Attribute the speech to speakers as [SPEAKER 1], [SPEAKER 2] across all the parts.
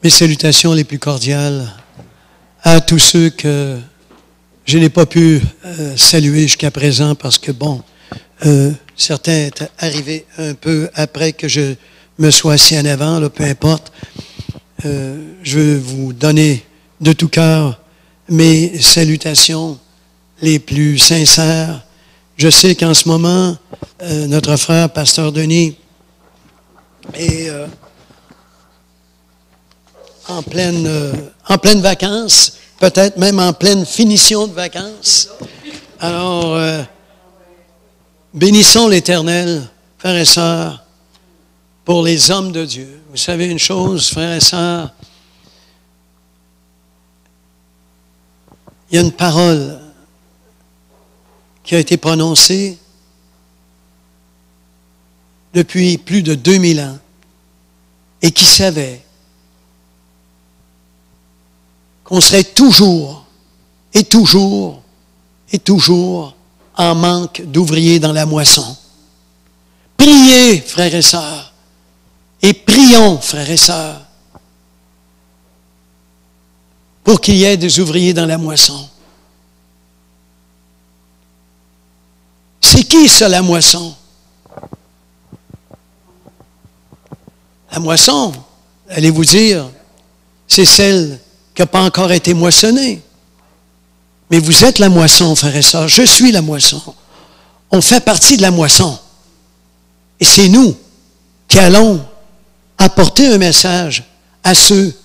[SPEAKER 1] Mes salutations les plus cordiales à tous ceux que je n'ai pas pu saluer jusqu'à présent parce que, certains étaient arrivés un peu après que je me sois assis en avant, là, peu importe. Je veux vous donner de tout cœur mes salutations les plus sincères. Je sais qu'en ce moment, notre frère, Pasteur Denis, est en pleine vacances, peut-être même en pleine finition de vacances. Alors, bénissons l'Éternel, frères et sœurs, pour les hommes de Dieu. Vous savez une chose, frères et sœurs, il y a une parole qui a été prononcée depuis plus de 2000 ans et qui savait qu'on serait toujours en manque d'ouvriers dans la moisson. Priez, frères et sœurs, et prions, frères et sœurs, pour qu'il y ait des ouvriers dans la moisson. C'est qui ça, la moisson? La moisson, allez-vous dire, c'est celle qui n'a pas encore été moissonnée. Mais vous êtes la moisson, frères et sœurs. Je suis la moisson. On fait partie de la moisson. Et c'est nous qui allons apporter un message à ceux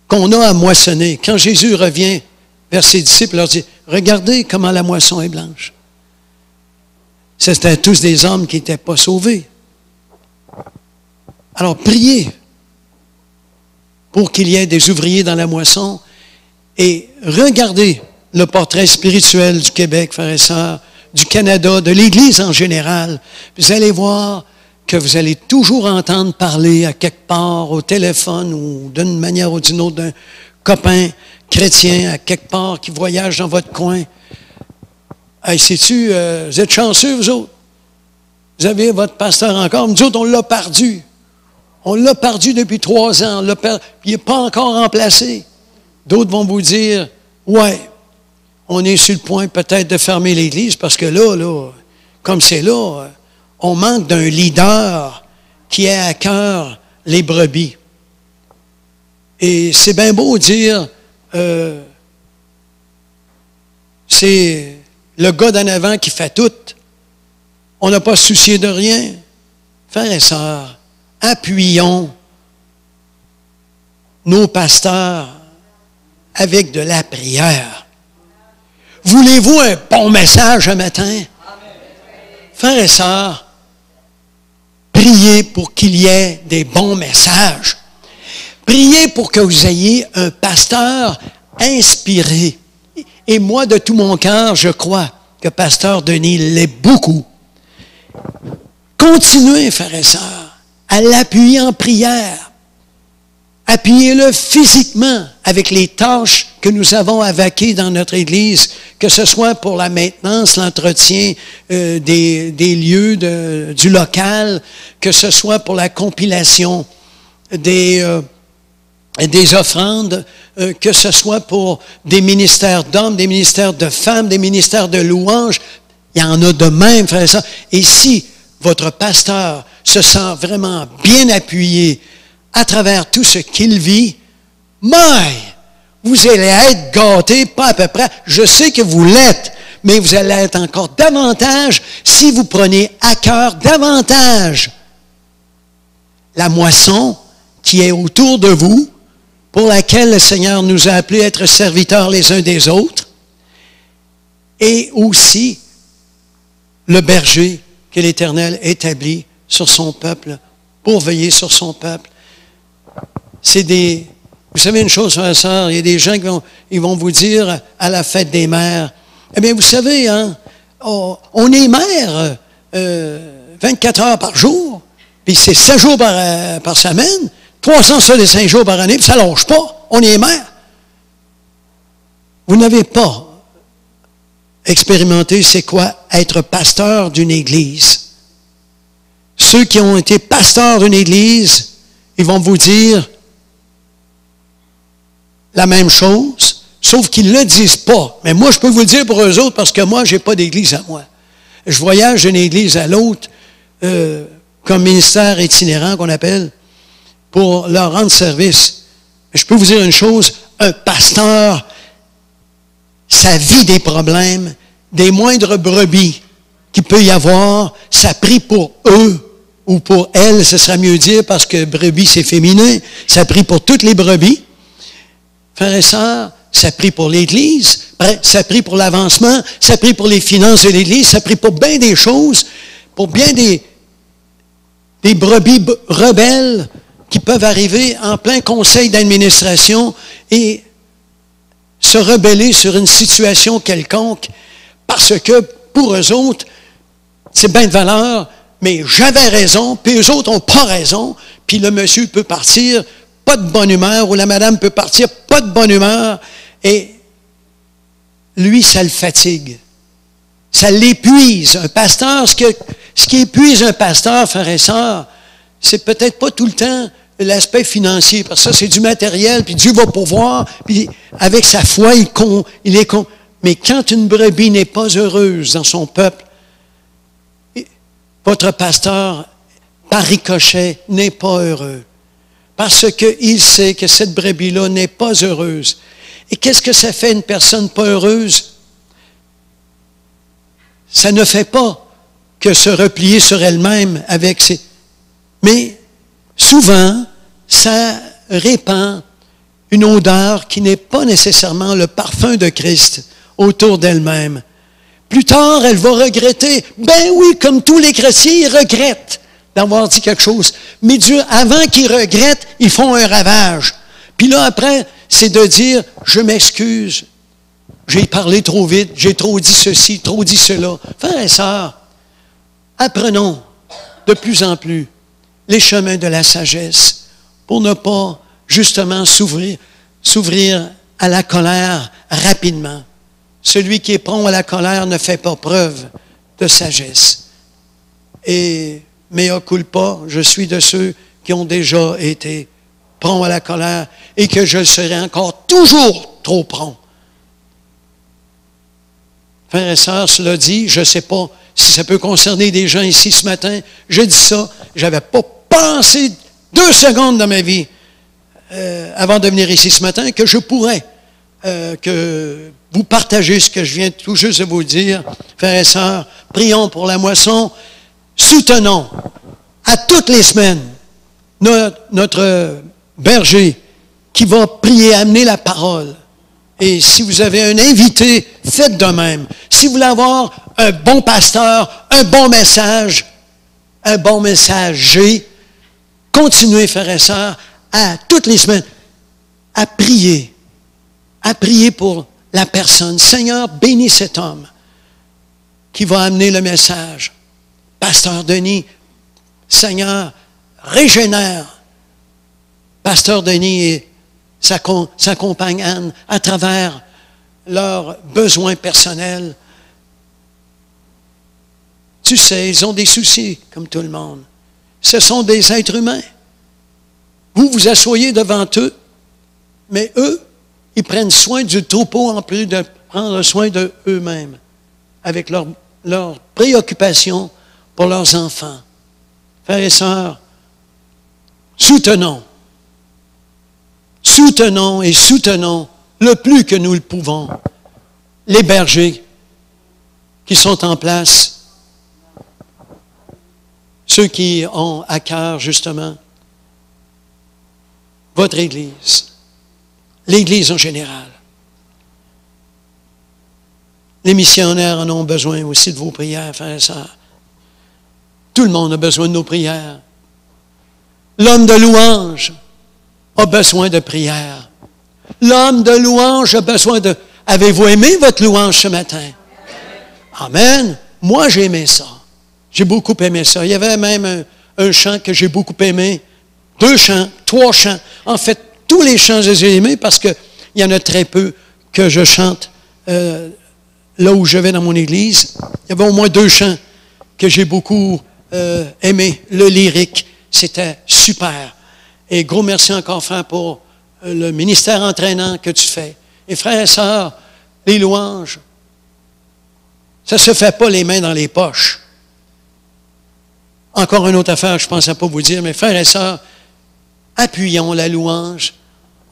[SPEAKER 1] qu'on a à moissonner. Quand Jésus revient vers ses disciples, il leur dit, regardez comment la moisson est blanche. C'était tous des hommes qui n'étaient pas sauvés. Alors, priez pour qu'il y ait des ouvriers dans la moisson et regardez le portrait spirituel du Québec, frères et sœurs, du Canada, de l'Église en général. Vous allez voir que vous allez toujours entendre parler à quelque part au téléphone ou d'une manière ou d'une autre d'un copain chrétien à quelque part qui voyage dans votre coin. Hey, sais-tu, vous êtes chanceux, vous autres? Vous avez votre pasteur encore. Nous autres, on l'a perdu. On l'a perdu depuis 3 ans. Il n'est pas encore remplacé. D'autres vont vous dire, ouais, on est sur le point peut-être de fermer l'Église parce que là, comme c'est là, on manque d'un leader qui ait à cœur les brebis. Et c'est bien beau dire, c'est le gars d'en avant qui fait tout. On n'a pas à se soucier de rien. Frères et sœurs, appuyons nos pasteurs avec de la prière. Voulez-vous un bon message un matin? Frères et sœurs, priez pour qu'il y ait des bons messages. Priez pour que vous ayez un pasteur inspiré. Et moi, de tout mon cœur, je crois que Pasteur Denis l'est beaucoup. Continuez, frères et sœurs, à l'appuyer en prière. Appuyez-le physiquement avec les tâches que nous avons à vaquer dans notre Église, que ce soit pour la maintenance, l'entretien des lieux, du local, que ce soit pour la compilation des offrandes, que ce soit pour des ministères d'hommes, des ministères de femmes, des ministères de louanges. Il y en a de même, frères et sœurs. Et si votre pasteur se sent vraiment bien appuyé à travers tout ce qu'il vit, vous allez être gâtés, pas à peu près. Je sais que vous l'êtes, mais vous allez être encore davantage si vous prenez à cœur davantage la moisson qui est autour de vous, pour laquelle le Seigneur nous a appelés à être serviteurs les uns des autres, et aussi le berger que l'Éternel établit sur son peuple, pour veiller sur son peuple. Vous savez une chose, frères et sœurs, il y a des gens qui vont vous dire à la fête des mères, eh bien, vous savez, hein, on est mère 24 heures par jour, puis c'est 7 jours par semaine, 365 jours par année, puis ça ne lâche pas. On est mère. Vous n'avez pas expérimenté c'est quoi être pasteur d'une Église. Ceux qui ont été pasteurs d'une Église, ils vont vous dire, la même chose, sauf qu'ils ne le disent pas. Mais moi, je peux vous le dire pour eux autres parce que moi, je n'ai pas d'église à moi. Je voyage d'une église à l'autre comme ministère itinérant qu'on appelle pour leur rendre service. Mais je peux vous dire une chose, un pasteur, ça vit des problèmes, des moindres brebis qu'il peut y avoir, ça prie pour eux ou pour elles, ce sera mieux dire parce que brebis c'est féminin, ça prie pour toutes les brebis. Frères et sœurs, ça prie pour l'Église, ça prie pour l'avancement, ça prie pour les finances de l'Église, ça prie pour bien des choses, pour bien des brebis rebelles qui peuvent arriver en plein conseil d'administration et se rebeller sur une situation quelconque parce que pour eux autres, c'est bien de valeur, mais j'avais raison, puis eux autres n'ont pas raison, puis le monsieur peut partir pas de bonne humeur, ou la madame peut partir pas de bonne humeur, et lui, ça le fatigue. Ça l'épuise. Un pasteur, ce qui épuise un pasteur, frères et sœurs, c'est peut-être pas tout le temps l'aspect financier, parce que ça, c'est du matériel, puis Dieu va pourvoir, puis avec sa foi, il est con. Mais quand une brebis n'est pas heureuse dans son peuple, votre pasteur, par ricochet, n'est pas heureux. Parce qu'il sait que cette brebis-là n'est pas heureuse. Et qu'est-ce que ça fait une personne pas heureuse? Ça ne fait pas que se replier sur elle-même avec ses... Mais souvent, ça répand une odeur qui n'est pas nécessairement le parfum de Christ autour d'elle-même. Plus tard, elle va regretter. Ben oui, comme tous les chrétiens, ils regrettent d'avoir dit quelque chose. Mais Dieu, avant qu'ils regrettent, ils font un ravage. Puis là, après, c'est de dire, je m'excuse, j'ai parlé trop vite, j'ai trop dit ceci, trop dit cela. Frères et sœurs, apprenons de plus en plus les chemins de la sagesse pour ne pas, justement, s'ouvrir à la colère rapidement. Celui qui est prompt à la colère ne fait pas preuve de sagesse. Et mea culpa, je suis de ceux qui ont déjà été prompts à la colère et que je serai encore toujours trop prompt. Frères et sœurs, cela dit, je ne sais pas si ça peut concerner des gens ici ce matin. Je dis ça, je n'avais pas pensé 2 secondes dans ma vie avant de venir ici ce matin que je pourrais que vous partagez ce que je viens tout juste de vous dire. Frères et sœurs, prions pour la moisson. Soutenons à toutes les semaines notre berger qui va prier, amener la parole. Et si vous avez un invité, faites de même. Si vous voulez avoir un bon pasteur, un bon messager, continuez, frères et sœurs, à toutes les semaines, à prier pour la personne. Seigneur, bénis cet homme qui va amener le message. Pasteur Denis, Seigneur, régénère Pasteur Denis et sa compagne Anne à travers leurs besoins personnels. Tu sais, ils ont des soucis comme tout le monde. Ce sont des êtres humains. Vous vous asseyez devant eux, mais eux, ils prennent soin du troupeau en plus de prendre soin d'eux-mêmes, avec leur préoccupation pour leurs enfants. Frères et sœurs, soutenons le plus que nous le pouvons les bergers qui sont en place, ceux qui ont à cœur justement votre Église, l'Église en général. Les missionnaires en ont besoin aussi de vos prières, frères et sœurs. Tout le monde a besoin de nos prières. L'homme de louange a besoin de prières. L'homme de louange a besoin de... Avez-vous aimé votre louange ce matin? Amen. Moi, j'ai aimé ça. J'ai beaucoup aimé ça. Il y avait même un chant que j'ai beaucoup aimé. 2 chants, 3 chants. En fait, tous les chants, je les ai aimés parce qu'il y en a très peu que je chante là où je vais dans mon église. Il y avait au moins 2 chants que j'ai beaucoup aimés. Le lyrique, c'était super. Et gros merci encore, frère, pour le ministère entraînant que tu fais. Et frères et sœurs, les louanges, ça ne se fait pas les mains dans les poches. Encore une autre affaire que je ne pensais pas vous dire, mais frères et sœurs, appuyons la louange.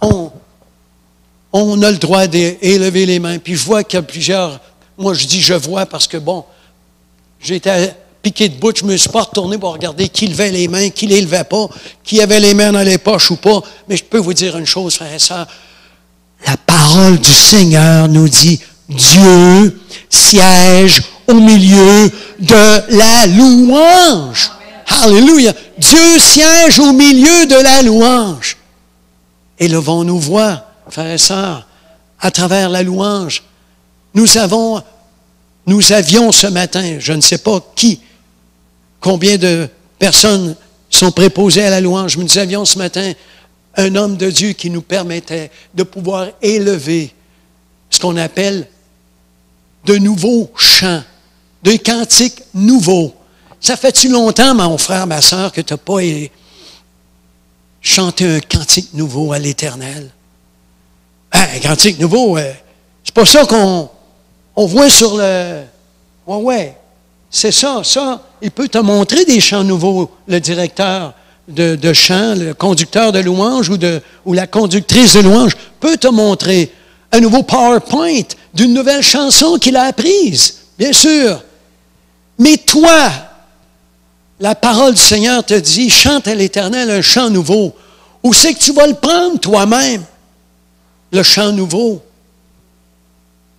[SPEAKER 1] On a le droit d'élever les mains. Puis je vois qu'il y a plusieurs, moi je dis je vois parce que bon, j'étais piqué de bout, je me suis pas retourné pour regarder qui levait les mains, qui les levait pas, qui avait les mains dans les poches ou pas. Mais je peux vous dire une chose, frères et sœurs, la parole du Seigneur nous dit, Dieu siège au milieu de la louange. Alléluia. Dieu siège au milieu de la louange. Et levons-nous voix, frères et sœurs, à travers la louange. Nous avions ce matin, je ne sais pas combien de personnes sont préposées à la louange, mais nous avions ce matin un homme de Dieu qui nous permettait de pouvoir élever ce qu'on appelle de nouveaux chants, de cantiques nouveaux. Ça fait-tu longtemps, mon frère, ma sœur, que tu n'as pas chanté un cantique nouveau à l'Éternel? Un cantique nouveau, c'est pas ça qu'on voit sur le... Ouais, c'est ça. Il peut te montrer des chants nouveaux, le directeur de chant, le conducteur de louange ou la conductrice de louange peut te montrer un nouveau PowerPoint d'une nouvelle chanson qu'il a apprise, bien sûr. Mais toi, la parole du Seigneur te dit, chante à l'Éternel un chant nouveau. Où c'est que tu vas le prendre toi-même, le chant nouveau?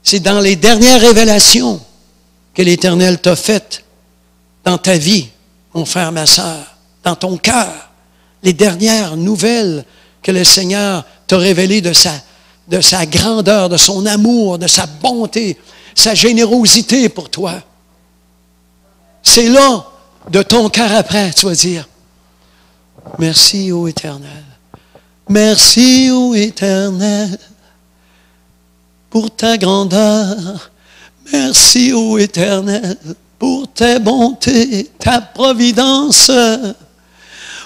[SPEAKER 1] C'est dans les dernières révélations que l'Éternel t'a faites dans ta vie, mon frère, ma sœur, dans ton cœur. Les dernières nouvelles que le Seigneur t'a révélées de sa grandeur, de son amour, de sa bonté, sa générosité pour toi. C'est là, de ton cœur après, tu vas dire, merci, ô Éternel. Merci, ô Éternel, pour ta grandeur. Merci, ô Éternel, pour ta bonté, ta providence.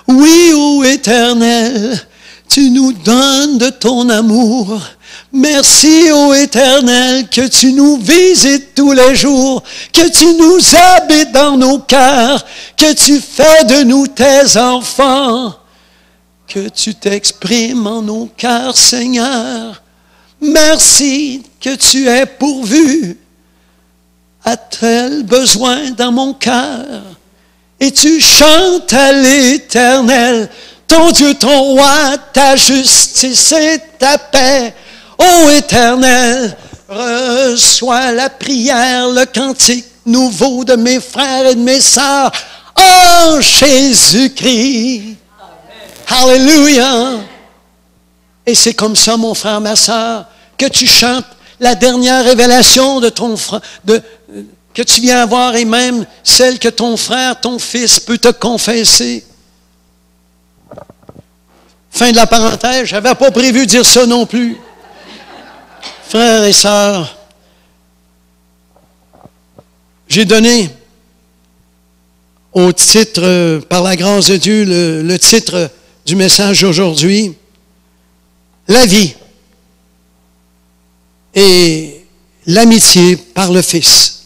[SPEAKER 1] Oui, ô Éternel, tu nous donnes de ton amour. Merci, ô Éternel, que tu nous visites tous les jours, que tu nous habites dans nos cœurs, que tu fais de nous tes enfants, que tu t'exprimes en nos cœurs, Seigneur. Merci que tu aies pourvu à tel besoin dans mon cœur. Et tu chantes à l'Éternel, ton Dieu, ton roi, ta justice et ta paix. Ô Éternel, reçois la prière, le cantique nouveau de mes frères et de mes sœurs en Jésus-Christ. Alléluia. Et c'est comme ça, mon frère, ma sœur, que tu chantes la dernière révélation de ton frère, que tu viens avoir, et même celle que ton frère, ton fils peut te confesser. Fin de la parenthèse, je n'avais pas prévu de dire ça non plus. Frères et sœurs, j'ai donné au titre, par la grâce de Dieu, le titre du message d'aujourd'hui, la vie et l'amitié par le Fils.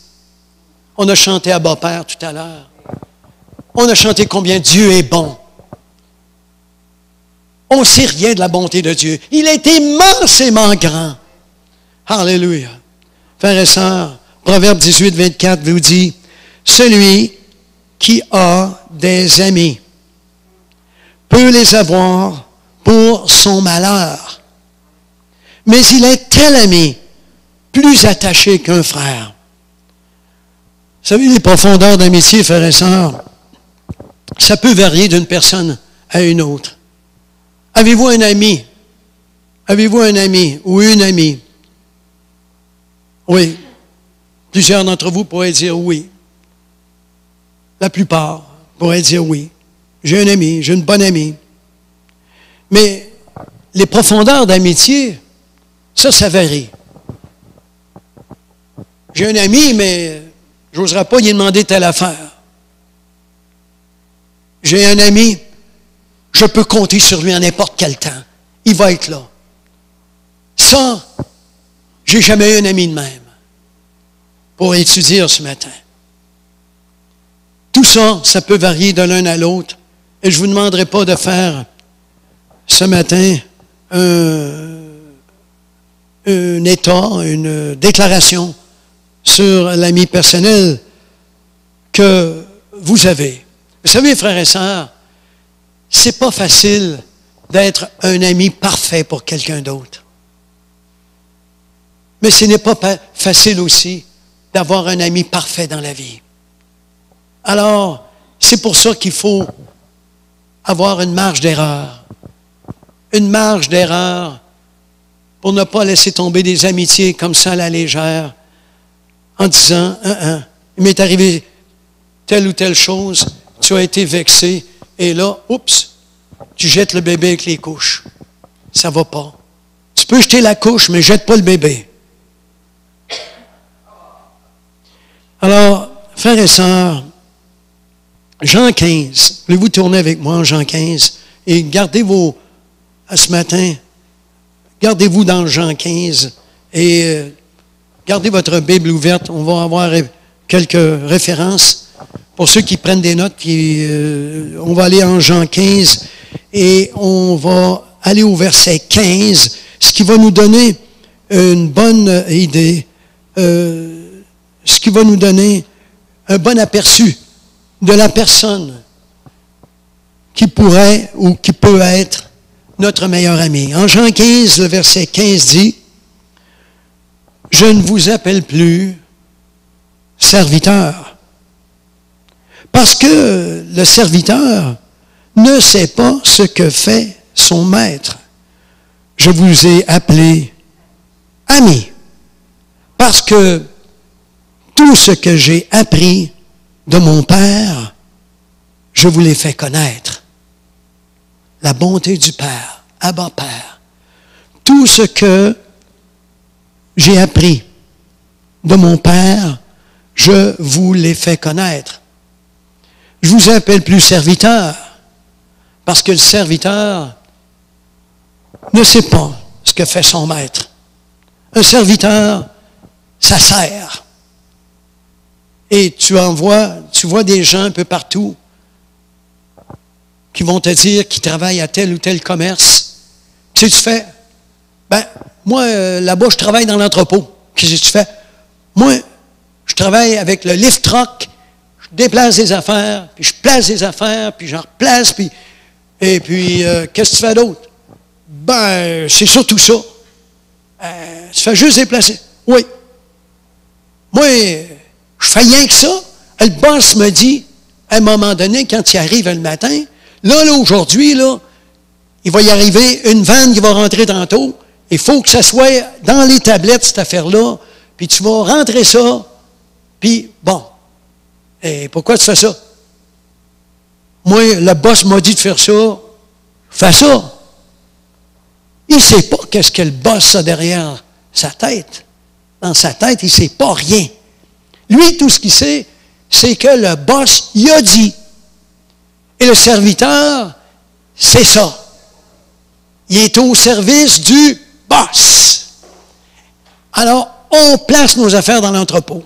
[SPEAKER 1] On a chanté Abba Père tout à l'heure. On a chanté combien Dieu est bon. On ne sait rien de la bonté de Dieu. Il est immensément grand. Alléluia. Frères et sœurs, Proverbe 18, 24 vous dit, « Celui qui a des amis peut les avoir pour son malheur. Mais il est tel ami, plus attaché qu'un frère. » Vous savez, les profondeurs d'amitié, frères et sœurs, ça peut varier d'une personne à une autre. Avez-vous un ami? Avez-vous un ami ou une amie? Oui. Plusieurs d'entre vous pourraient dire oui. La plupart pourraient dire oui. J'ai un ami, j'ai une bonne amie. Mais les profondeurs d'amitié, ça varie. J'ai un ami, mais je n'oserais pas lui demander telle affaire. J'ai un ami, je peux compter sur lui à n'importe quel temps. Il va être là. Ça, j'ai jamais eu un ami de même pour étudier ce matin. Tout ça, ça peut varier de l'un à l'autre. Et je ne vous demanderai pas de faire ce matin un état, une déclaration sur l'ami personnel que vous avez. Vous savez, frères et sœurs, c'est pas facile d'être un ami parfait pour quelqu'un d'autre. Mais ce n'est pas facile aussi d'avoir un ami parfait dans la vie. Alors, c'est pour ça qu'il faut avoir une marge d'erreur. Une marge d'erreur pour ne pas laisser tomber des amitiés comme ça à la légère en disant, il m'est arrivé telle ou telle chose, tu as été vexé, et là, oups, tu jettes le bébé avec les couches. Ça ne va pas. Tu peux jeter la couche, mais jette pas le bébé. Alors, frères et sœurs, Jean 15, voulez-vous tourner avec moi en Jean 15 et gardez-vous, ce matin, gardez-vous dans Jean 15 et gardez votre Bible ouverte. On va avoir quelques références. Pour ceux qui prennent des notes, on va aller en Jean 15 et on va aller au verset 15, ce qui va nous donner une bonne idée, ce qui va nous donner un bon aperçu de la personne qui pourrait ou qui peut être notre meilleur ami. En Jean 15, le verset 15 dit, « Je ne vous appelle plus serviteur, parce que le serviteur ne sait pas ce que fait son maître. Je vous ai appelé ami, parce que tout ce que j'ai appris de mon Père, je vous l'ai fait connaître. » La bonté du Père, Abba Père. Tout ce que j'ai appris de mon Père, je vous l'ai fait connaître. Je vous appelle plus serviteur, parce que le serviteur ne sait pas ce que fait son maître. Un serviteur, ça sert. Et tu vois des gens un peu partout qui vont te dire qu'ils travaillent à tel ou tel commerce. Qu'est-ce que tu fais? Ben, moi, là-bas, je travaille dans l'entrepôt. Qu'est-ce que tu fais? Moi, je travaille avec le lift truck, je déplace des affaires, puis je place des affaires, puis j'en replace, et puis, qu'est-ce que tu fais d'autre? Ben, c'est surtout ça. Tu fais juste déplacer. Oui. Moi, je fais rien que ça. Le boss me dit, à un moment donné, quand il arrive le matin, là, aujourd'hui, là, il va y arriver une vanne qui va rentrer tantôt. Il faut que ça soit dans les tablettes, cette affaire-là. Puis tu vas rentrer ça. Puis, bon. Et pourquoi tu fais ça? Moi, le boss m'a dit de faire ça. Fais ça. Il ne sait pas qu'est-ce que le boss a derrière sa tête. Dans sa tête, il ne sait pas rien. Lui, tout ce qu'il sait, c'est que le boss, il a dit. Et le serviteur, c'est ça. Il est au service du boss. Alors, on place nos affaires dans l'entrepôt.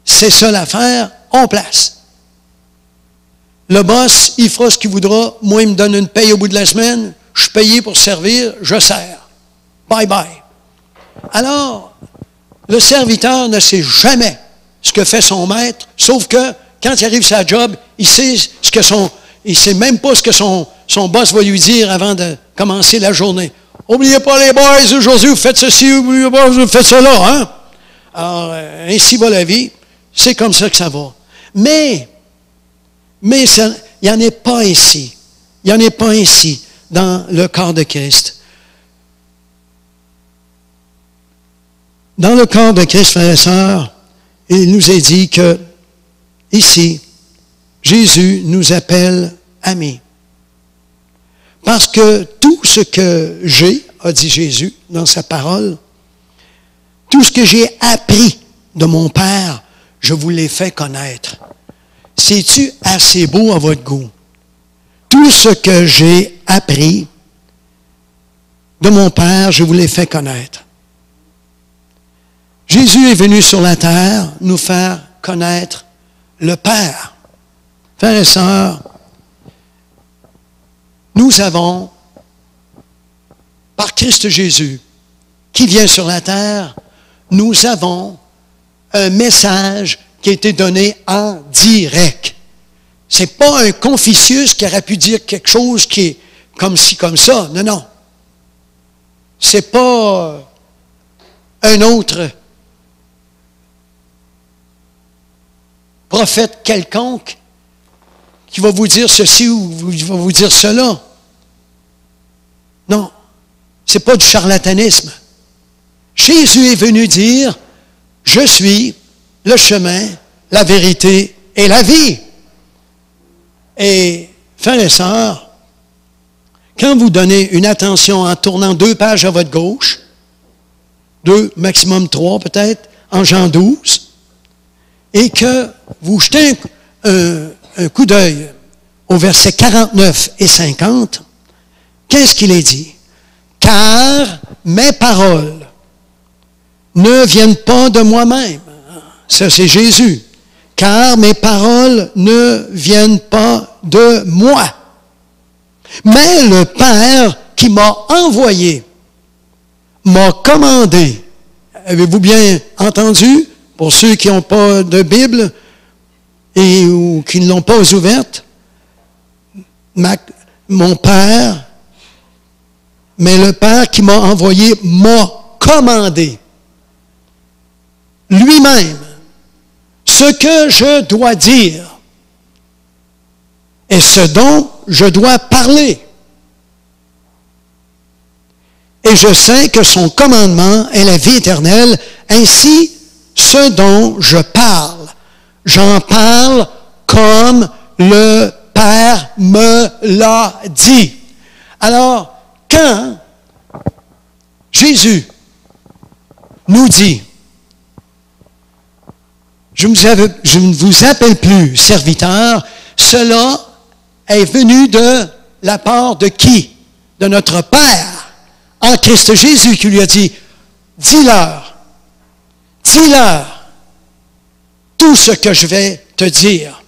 [SPEAKER 1] C'est ça l'affaire, on place. Le boss, il fera ce qu'il voudra. Moi, il me donne une paye au bout de la semaine. Je suis payé pour servir, je sers. Bye bye. Alors, le serviteur ne sait jamais ce que fait son maître, sauf que quand il arrive sa job, il sait même pas ce que son boss va lui dire avant de commencer la journée. Oubliez pas les boys, aujourd'hui vous faites ceci, oubliez pas, vous faites cela, hein? Alors, ainsi va la vie. C'est comme ça que ça va. Mais il n'y en est pas ici. Il n'y en est pas ici dans le corps de Christ. Dans le corps de Christ, frères et sœurs, il nous est dit que, ici, Jésus nous appelle amis. Parce que tout ce que j'ai, a dit Jésus dans sa parole, tout ce que j'ai appris de mon Père, je vous l'ai fait connaître. C'est-tu assez beau à votre goût? Tout ce que j'ai appris de mon Père, je vous l'ai fait connaître. Jésus est venu sur la terre nous faire connaître le Père. Frères et sœurs, nous avons, par Christ Jésus, qui vient sur la terre, nous avons un message qui a été donné en direct. Ce n'est pas un Confucius qui aurait pu dire quelque chose qui est comme ci, comme ça. Non, non. Ce n'est pas un autre prophète quelconque qui va vous dire ceci ou qui va vous dire cela. Non. Ce n'est pas du charlatanisme. Jésus est venu dire, je suis le chemin, la vérité et la vie. Et, frères et sœurs, quand vous donnez une attention en tournant 2 pages à votre gauche, 2, maximum 3 peut-être, en Jean 12, et que vous jetez un coup d'œil au verset 49 et 50, qu'est-ce qu'il est dit? Car mes paroles ne viennent pas de moi-même. Ça, c'est Jésus. Car mes paroles ne viennent pas de moi. Mais le Père qui m'a envoyé m'a commandé. Avez-vous bien entendu? Pour ceux qui n'ont pas de Bible ou qui ne l'ont pas ouverte, mon Père, mais le Père qui m'a envoyé m'a commandé lui-même ce que je dois dire et ce dont je dois parler. Et je sais que son commandement est la vie éternelle, ainsi ce dont je parle. J'en parle comme le Père me l'a dit. Alors, quand Jésus nous dit, je ne vous appelle plus serviteur, cela est venu de la part de qui? De notre Père, en Christ Jésus, qui lui a dit, dis-leur tout ce que je vais te dire.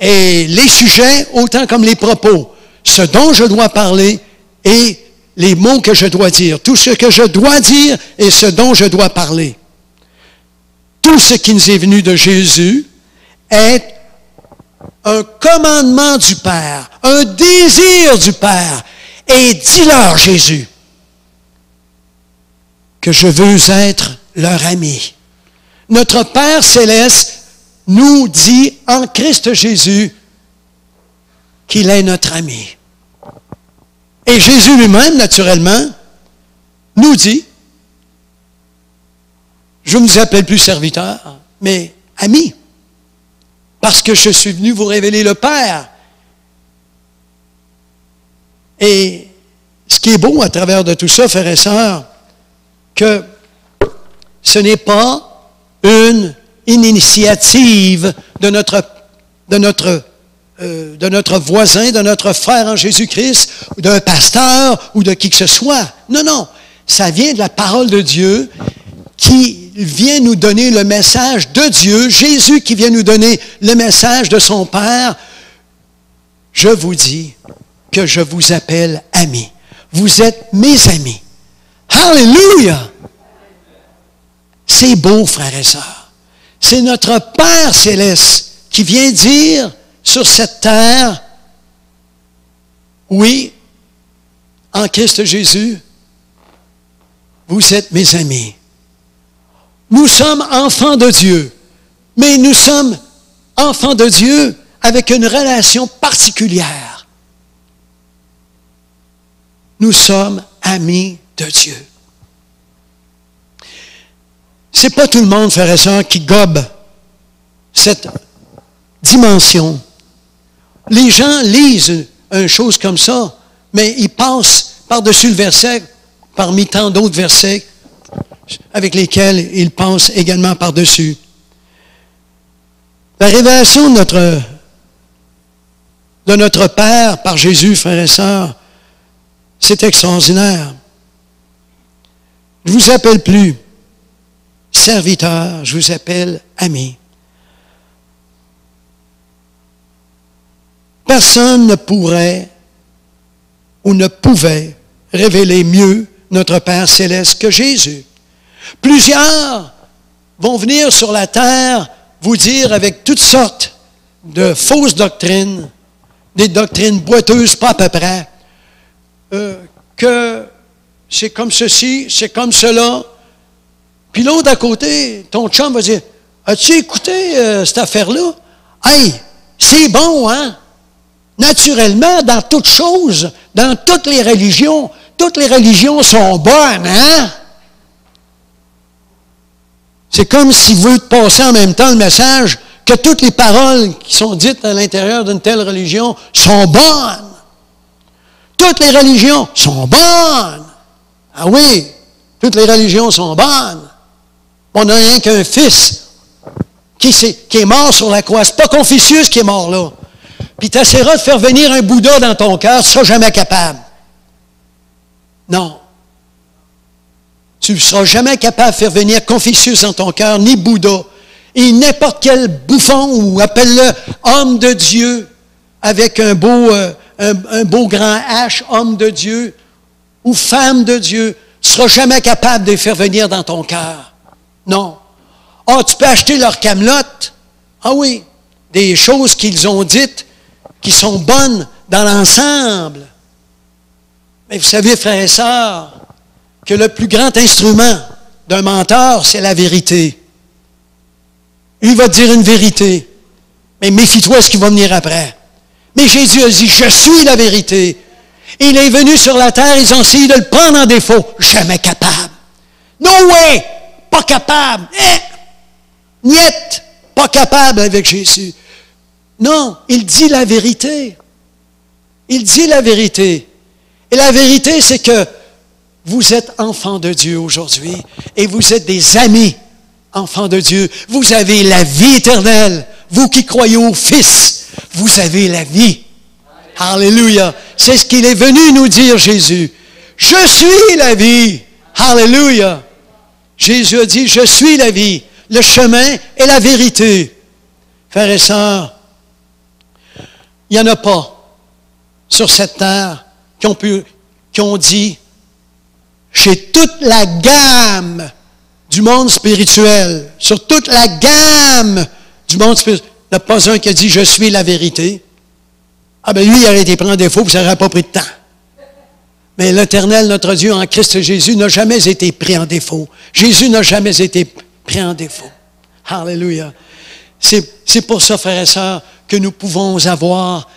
[SPEAKER 1] Et les sujets, autant comme les propos, ce dont je dois parler et les mots que je dois dire. Tout ce que je dois dire et ce dont je dois parler. Tout ce qui nous est venu de Jésus est un commandement du Père, un désir du Père. Et dis-leur, Jésus, que je veux être leur ami. Notre Père céleste nous dit en Christ Jésus qu'il est notre ami. Et Jésus lui-même, naturellement, nous dit, je ne vous appelle plus serviteur, mais ami, parce que je suis venu vous révéler le Père. Et ce qui est beau à travers de tout ça, frères et sœurs, que ce n'est pas une initiative de notre voisin, de notre frère en Jésus-Christ, ou d'un pasteur, ou de qui que ce soit. Non, non. Ça vient de la parole de Dieu qui vient nous donner le message de Dieu, Jésus qui vient nous donner le message de son Père. Je vous dis que je vous appelle amis. Vous êtes mes amis. Alléluia! C'est beau, frères et sœurs. C'est notre Père céleste qui vient dire sur cette terre, oui, en Christ Jésus, vous êtes mes amis. Nous sommes enfants de Dieu, mais nous sommes enfants de Dieu avec une relation particulière. Nous sommes amis de Dieu. Ce n'est pas tout le monde, frères et sœurs, qui gobe cette dimension. Les gens lisent une chose comme ça, mais ils passent par-dessus le verset, parmi tant d'autres versets avec lesquels ils passent également par-dessus. La révélation de notre Père par Jésus, frères et sœurs, c'est extraordinaire. Je ne vous appelle plus serviteur, je vous appelle ami. Personne ne pourrait ou ne pouvait révéler mieux notre Père céleste que Jésus. Plusieurs vont venir sur la terre vous dire avec toutes sortes de fausses doctrines, des doctrines boiteuses, pas à peu près, que c'est comme ceci, c'est comme cela. Puis l'autre à côté, ton chum va dire, as-tu écouté cette affaire-là? Hey, c'est bon, hein? Naturellement, dans toutes choses, dans toutes les religions sont bonnes, hein? C'est comme s'il veut te passer en même temps le message que toutes les paroles qui sont dites à l'intérieur d'une telle religion sont bonnes. Toutes les religions sont bonnes. Ah oui, toutes les religions sont bonnes. On n'a rien qu'un fils qui est mort sur la croix. C'est pas Confucius qui est mort là. Puis tu essaieras de faire venir un Bouddha dans ton cœur, tu ne seras jamais capable. Non. Tu ne seras jamais capable de faire venir Confucius dans ton cœur, ni Bouddha. Et n'importe quel bouffon, ou appelle-le homme de Dieu, avec un beau grand H, homme de Dieu, ou femme de Dieu, tu ne seras jamais capable de les faire venir dans ton cœur. Non. Ah, tu peux acheter leur camelote. Ah oui, des choses qu'ils ont dites, qui sont bonnes dans l'ensemble. Mais vous savez, frères et sœurs, que le plus grand instrument d'un menteur, c'est la vérité. Il va te dire une vérité, mais méfie-toi ce qui va venir après. Mais Jésus a dit, je suis la vérité. Il est venu sur la terre, ils ont essayé de le prendre en défaut. Jamais capable. No way! Pas capable. Niet! Pas capable avec Jésus. Non, il dit la vérité. Il dit la vérité. Et la vérité, c'est que vous êtes enfants de Dieu aujourd'hui et vous êtes des amis, enfants de Dieu. Vous avez la vie éternelle. Vous qui croyez au Fils, vous avez la vie. Alléluia. C'est ce qu'il est venu nous dire, Jésus. Je suis la vie. Alléluia. Jésus a dit, je suis la vie, le chemin et la vérité. Frères et sœurs, il n'y en a pas sur cette terre qui ont dit, chez toute la gamme du monde spirituel, sur toute la gamme du monde spirituel, il n'y en a pas un qui a dit, je suis la vérité. Ah ben lui, il aurait été pris en défaut, puis ça n'aurait pas pris de temps. Mais l'Éternel, notre Dieu, en Christ Jésus, n'a jamais été pris en défaut. Jésus n'a jamais été pris en défaut. Alléluia. C'est pour ça, frères et sœurs, que nous pouvons avoir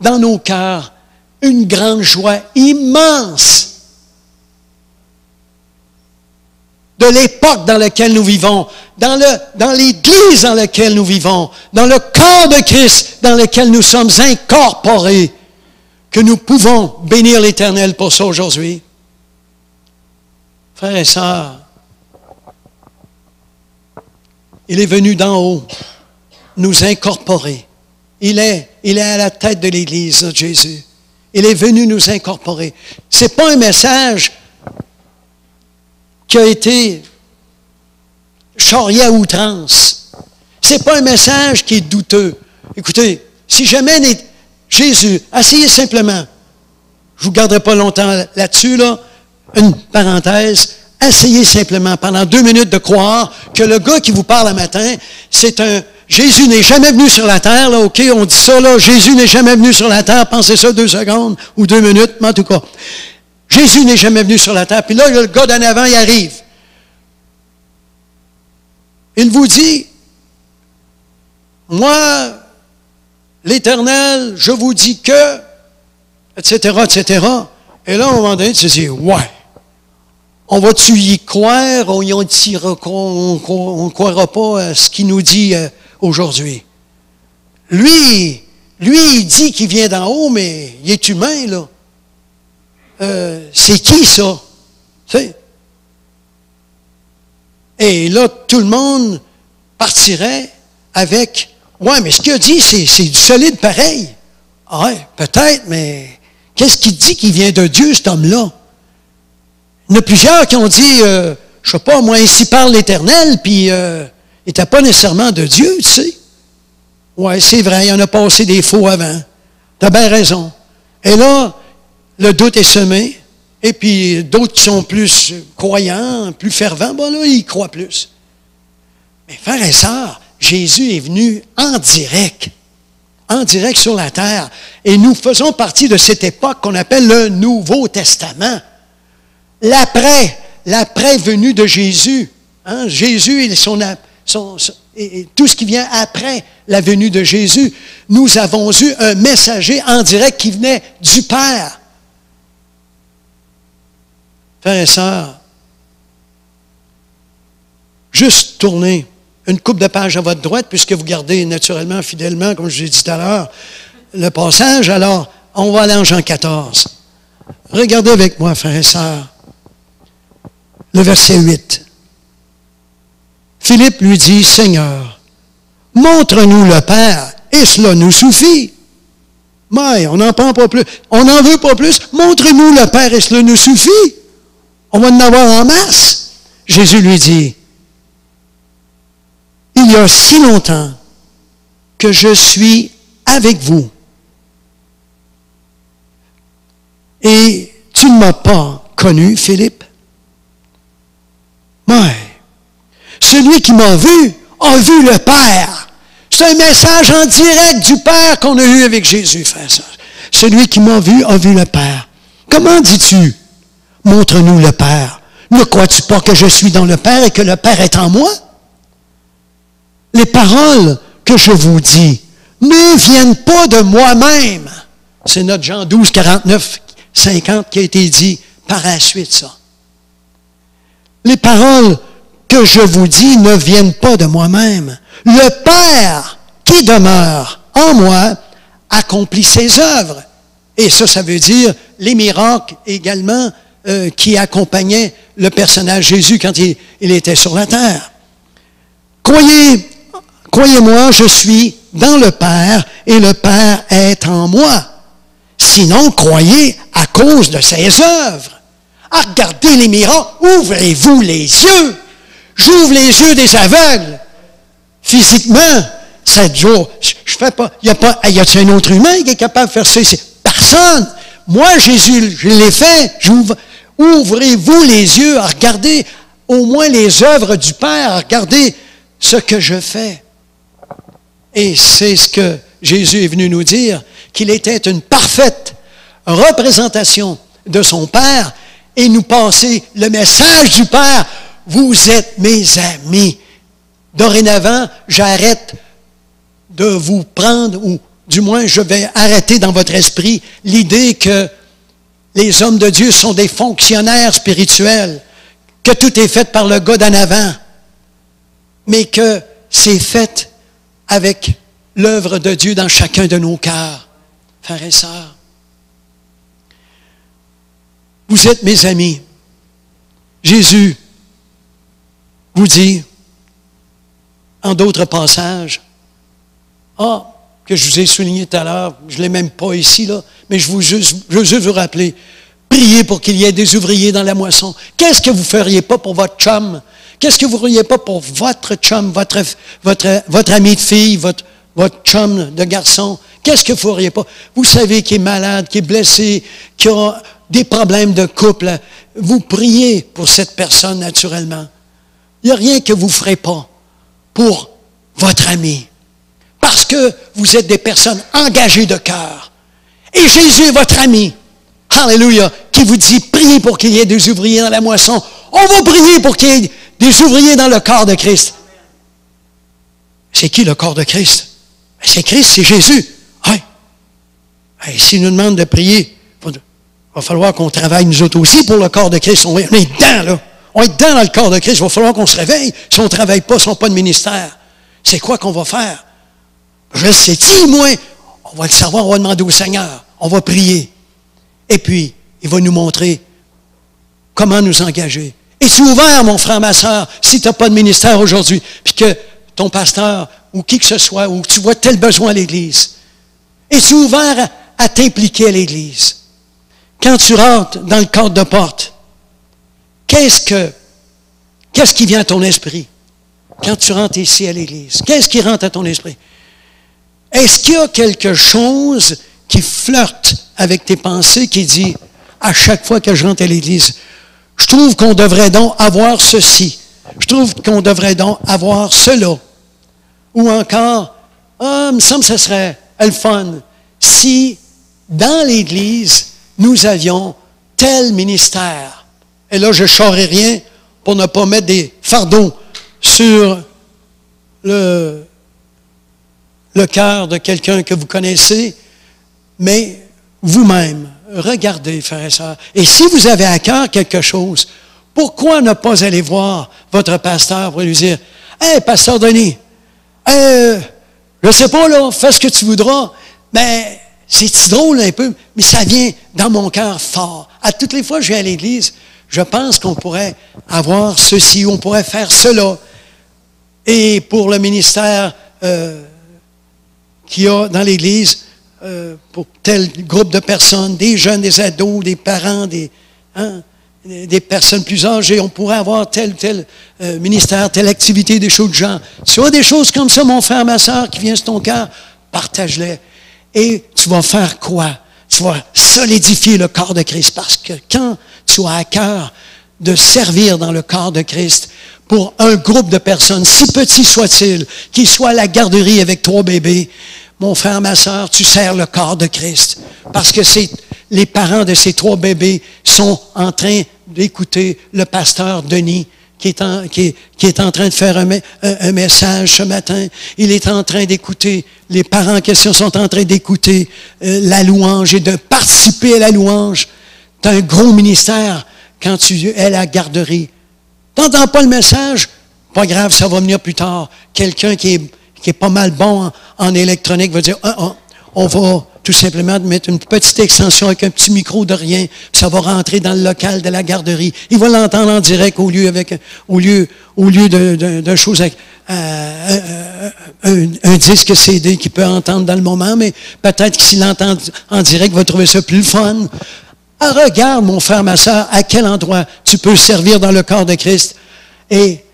[SPEAKER 1] dans nos cœurs une grande joie immense de l'époque dans laquelle nous vivons, dans l'Église dans laquelle nous vivons, dans le corps de Christ dans lequel nous sommes incorporés, que nous pouvons bénir l'Éternel pour ça aujourd'hui. Frères et sœurs, il est venu d'en haut nous incorporer. Il est à la tête de l'Église, notre Jésus. Il est venu nous incorporer. Ce n'est pas un message qui a été charrié à outrance. Ce n'est pas un message qui est douteux. Écoutez, si jamais Jésus, asseyez simplement, je ne vous garderai pas longtemps là-dessus, une parenthèse, essayez simplement pendant 2 minutes de croire que le gars qui vous parle le matin, Jésus n'est jamais venu sur la terre, là, OK, on dit ça, là, Jésus n'est jamais venu sur la terre, pensez ça 2 secondes ou 2 minutes, mais en tout cas, Jésus n'est jamais venu sur la terre, puis là, le gars d'en avant, il arrive. Il vous dit, moi, l'Éternel, je vous dis que, etc., etc. Et là, à un moment donné, tu te dis, ouais, on va-tu y croire, on ne croira pas à ce qu'il nous dit aujourd'hui. Lui, il dit qu'il vient d'en haut, mais il est humain, là. C'est qui, ça? Tu sais? Et là, tout le monde partirait avec, ouais, mais ce qu'il a dit, c'est du solide pareil. Ah ouais, peut-être, mais qu'est-ce qu'il dit qu'il vient de Dieu, cet homme-là? Il y en a plusieurs qui ont dit, je sais pas, moi, ainsi parle l'Éternel, puis il n'était pas nécessairement de Dieu, tu sais. Oui, c'est vrai, il y en a passé des faux avant. Tu as bien raison. Et là, le doute est semé, et puis d'autres qui sont plus croyants, plus fervents, bon là, ils croient plus. Mais frères et sœurs, Jésus est venu en direct sur la terre. Et nous faisons partie de cette époque qu'on appelle le Nouveau Testament. L'après venue de Jésus. Hein? Jésus et tout ce qui vient après la venue de Jésus. Nous avons eu un messager en direct qui venait du Père. Frères et sœurs, juste tournez une couple de pages à votre droite, puisque vous gardez naturellement, fidèlement, comme je l'ai dit tout à l'heure, le passage. Alors, on va aller en Jean 14. Regardez avec moi, frères et sœurs, le verset 8. Philippe lui dit, « Seigneur, montre-nous le Père, et cela nous suffit. » Mais on n'en prend pas plus. On n'en veut pas plus. Montre-nous le Père, et cela nous suffit. On va en avoir en masse. Jésus lui dit, « Il y a si longtemps que je suis avec vous. Et tu ne m'as pas connu, Philippe. Mais celui qui m'a vu a vu le Père. » C'est un message en direct du Père qu'on a eu avec Jésus, frère. Celui qui m'a vu a vu le Père. Comment dis-tu? Montre-nous le Père. Ne crois-tu pas que je suis dans le Père et que le Père est en moi? Les paroles que je vous dis ne viennent pas de moi-même. C'est notre Jean 12, 49, 50 qui a été dit par la suite, ça. Les paroles que je vous dis ne viennent pas de moi-même. Le Père qui demeure en moi accomplit ses œuvres. Et ça veut dire les miracles également qui accompagnaient le personnage Jésus quand il était sur la terre. Croyez-moi, je suis dans le Père et le Père est en moi. Sinon, croyez à cause de ses œuvres. Ah, regardez les miracles, ouvrez-vous les yeux. J'ouvre les yeux des aveugles. Physiquement, 7 jours, je fais pas, y a-t-il un autre humain qui est capable de faire ça ici? Personne. Moi, Jésus, je l'ai fait. Ouvrez-vous les yeux à regarder au moins les œuvres du Père, à regarder ce que je fais. Et c'est ce que Jésus est venu nous dire, qu'il était une parfaite représentation de son Père et nous passer le message du Père. Vous êtes mes amis. Dorénavant, j'arrête de vous prendre, ou du moins je vais arrêter dans votre esprit l'idée que les hommes de Dieu sont des fonctionnaires spirituels, que tout est fait par le gars d'en avant, mais que c'est fait avec l'œuvre de Dieu dans chacun de nos cœurs. Frères et sœurs, vous êtes mes amis. Jésus vous dit, en d'autres passages, que je vous ai souligné tout à l'heure, je ne l'ai même pas ici, là, mais je veux juste vous rappeler, priez pour qu'il y ait des ouvriers dans la moisson. Qu'est-ce que vous ne feriez pas pour votre chum? Qu'est-ce que vous ne feriez pas pour votre chum, votre ami de fille, votre chum de garçon? Qu'est-ce que vous ne feriez pas? Vous savez qu'il est malade, qu'il est blessé, qu'il a des problèmes de couple. Vous priez pour cette personne naturellement. Il n'y a rien que vous ne ferez pas pour votre ami. Parce que vous êtes des personnes engagées de cœur. Et Jésus est votre ami. Alléluia. Qui vous dit, priez pour qu'il y ait des ouvriers dans la moisson. On va prier pour qu'il y ait des ouvriers dans le corps de Christ. C'est qui le corps de Christ? C'est Christ, c'est Jésus. Oui. S'il nous demande de prier, il va falloir qu'on travaille nous autres aussi pour le corps de Christ. On est dedans, là. On est dedans dans le corps de Christ. Il va falloir qu'on se réveille. Si on ne travaille pas, si on n'a pas de ministère, c'est quoi qu'on va faire? Je le sais-tu, moi? On va le savoir, on va demander au Seigneur. On va prier. Et puis, il va nous montrer comment nous engager. Es-tu ouvert, mon frère, ma soeur, si tu n'as pas de ministère aujourd'hui, puis que ton pasteur ou qui que ce soit, ou tu vois tel besoin à l'Église? Es-tu ouvert à t'impliquer à l'Église? Quand tu rentres dans le cadre de porte, qu'est-ce que Qu'est-ce qui vient à ton esprit quand tu rentres ici à l'Église? Qu'est-ce qui rentre à ton esprit? Est-ce qu'il y a quelque chose qui flirte avec tes pensées, qui dit, à chaque fois que je rentre à l'Église, je trouve qu'on devrait donc avoir ceci. Je trouve qu'on devrait donc avoir cela. Ou encore, il me semble que ce serait le fun si, dans l'Église, nous avions tel ministère. Et là, je ne charrie rien pour ne pas mettre des fardeaux sur le cœur de quelqu'un que vous connaissez, mais vous-même, regardez, frères et sœurs. Et si vous avez à cœur quelque chose, pourquoi ne pas aller voir votre pasteur pour lui dire, « Hey, pasteur Denis, je ne sais pas, là, fais ce que tu voudras, mais c'est drôle un peu, mais ça vient dans mon cœur fort. À toutes les fois que je viens à l'Église, je pense qu'on pourrait avoir ceci, on pourrait faire cela. » Et pour le ministère qu'il y a dans l'Église, pour tel groupe de personnes, des jeunes, des ados, des parents, des personnes plus âgées, on pourrait avoir tel ministère, telle activité, des choses de genre. Si tu as des choses comme ça, mon frère, ma soeur, qui viennent sur ton cœur, partage-les. Et tu vas faire quoi? Tu vas solidifier le corps de Christ. Parce que quand tu as à cœur de servir dans le corps de Christ pour un groupe de personnes, si petit soit-il, qu'il soit à la garderie avec 3 bébés, mon frère, ma soeur, tu sers le corps de Christ. Parce que les parents de ces 3 bébés sont en train d'écouter le pasteur Denis, qui est en train de faire un message ce matin. Il est en train d'écouter, les parents en question sont en train d'écouter la louange et de participer à la louange. Tu as un gros ministère quand tu es à la garderie. Tu n'entends pas le message? Pas grave, ça va venir plus tard. Quelqu'un qui est pas mal bon en électronique va dire, on va tout simplement mettre une petite extension avec un petit micro de rien, puis ça va rentrer dans le local de la garderie. Il va l'entendre en direct au lieu d'un chose avec un disque CD qu'il peut entendre dans le moment, mais peut-être que s'il l'entend en direct, il va trouver ça plus fun. Regarde, mon frère, ma soeur, à quel endroit tu peux servir dans le corps de Christ et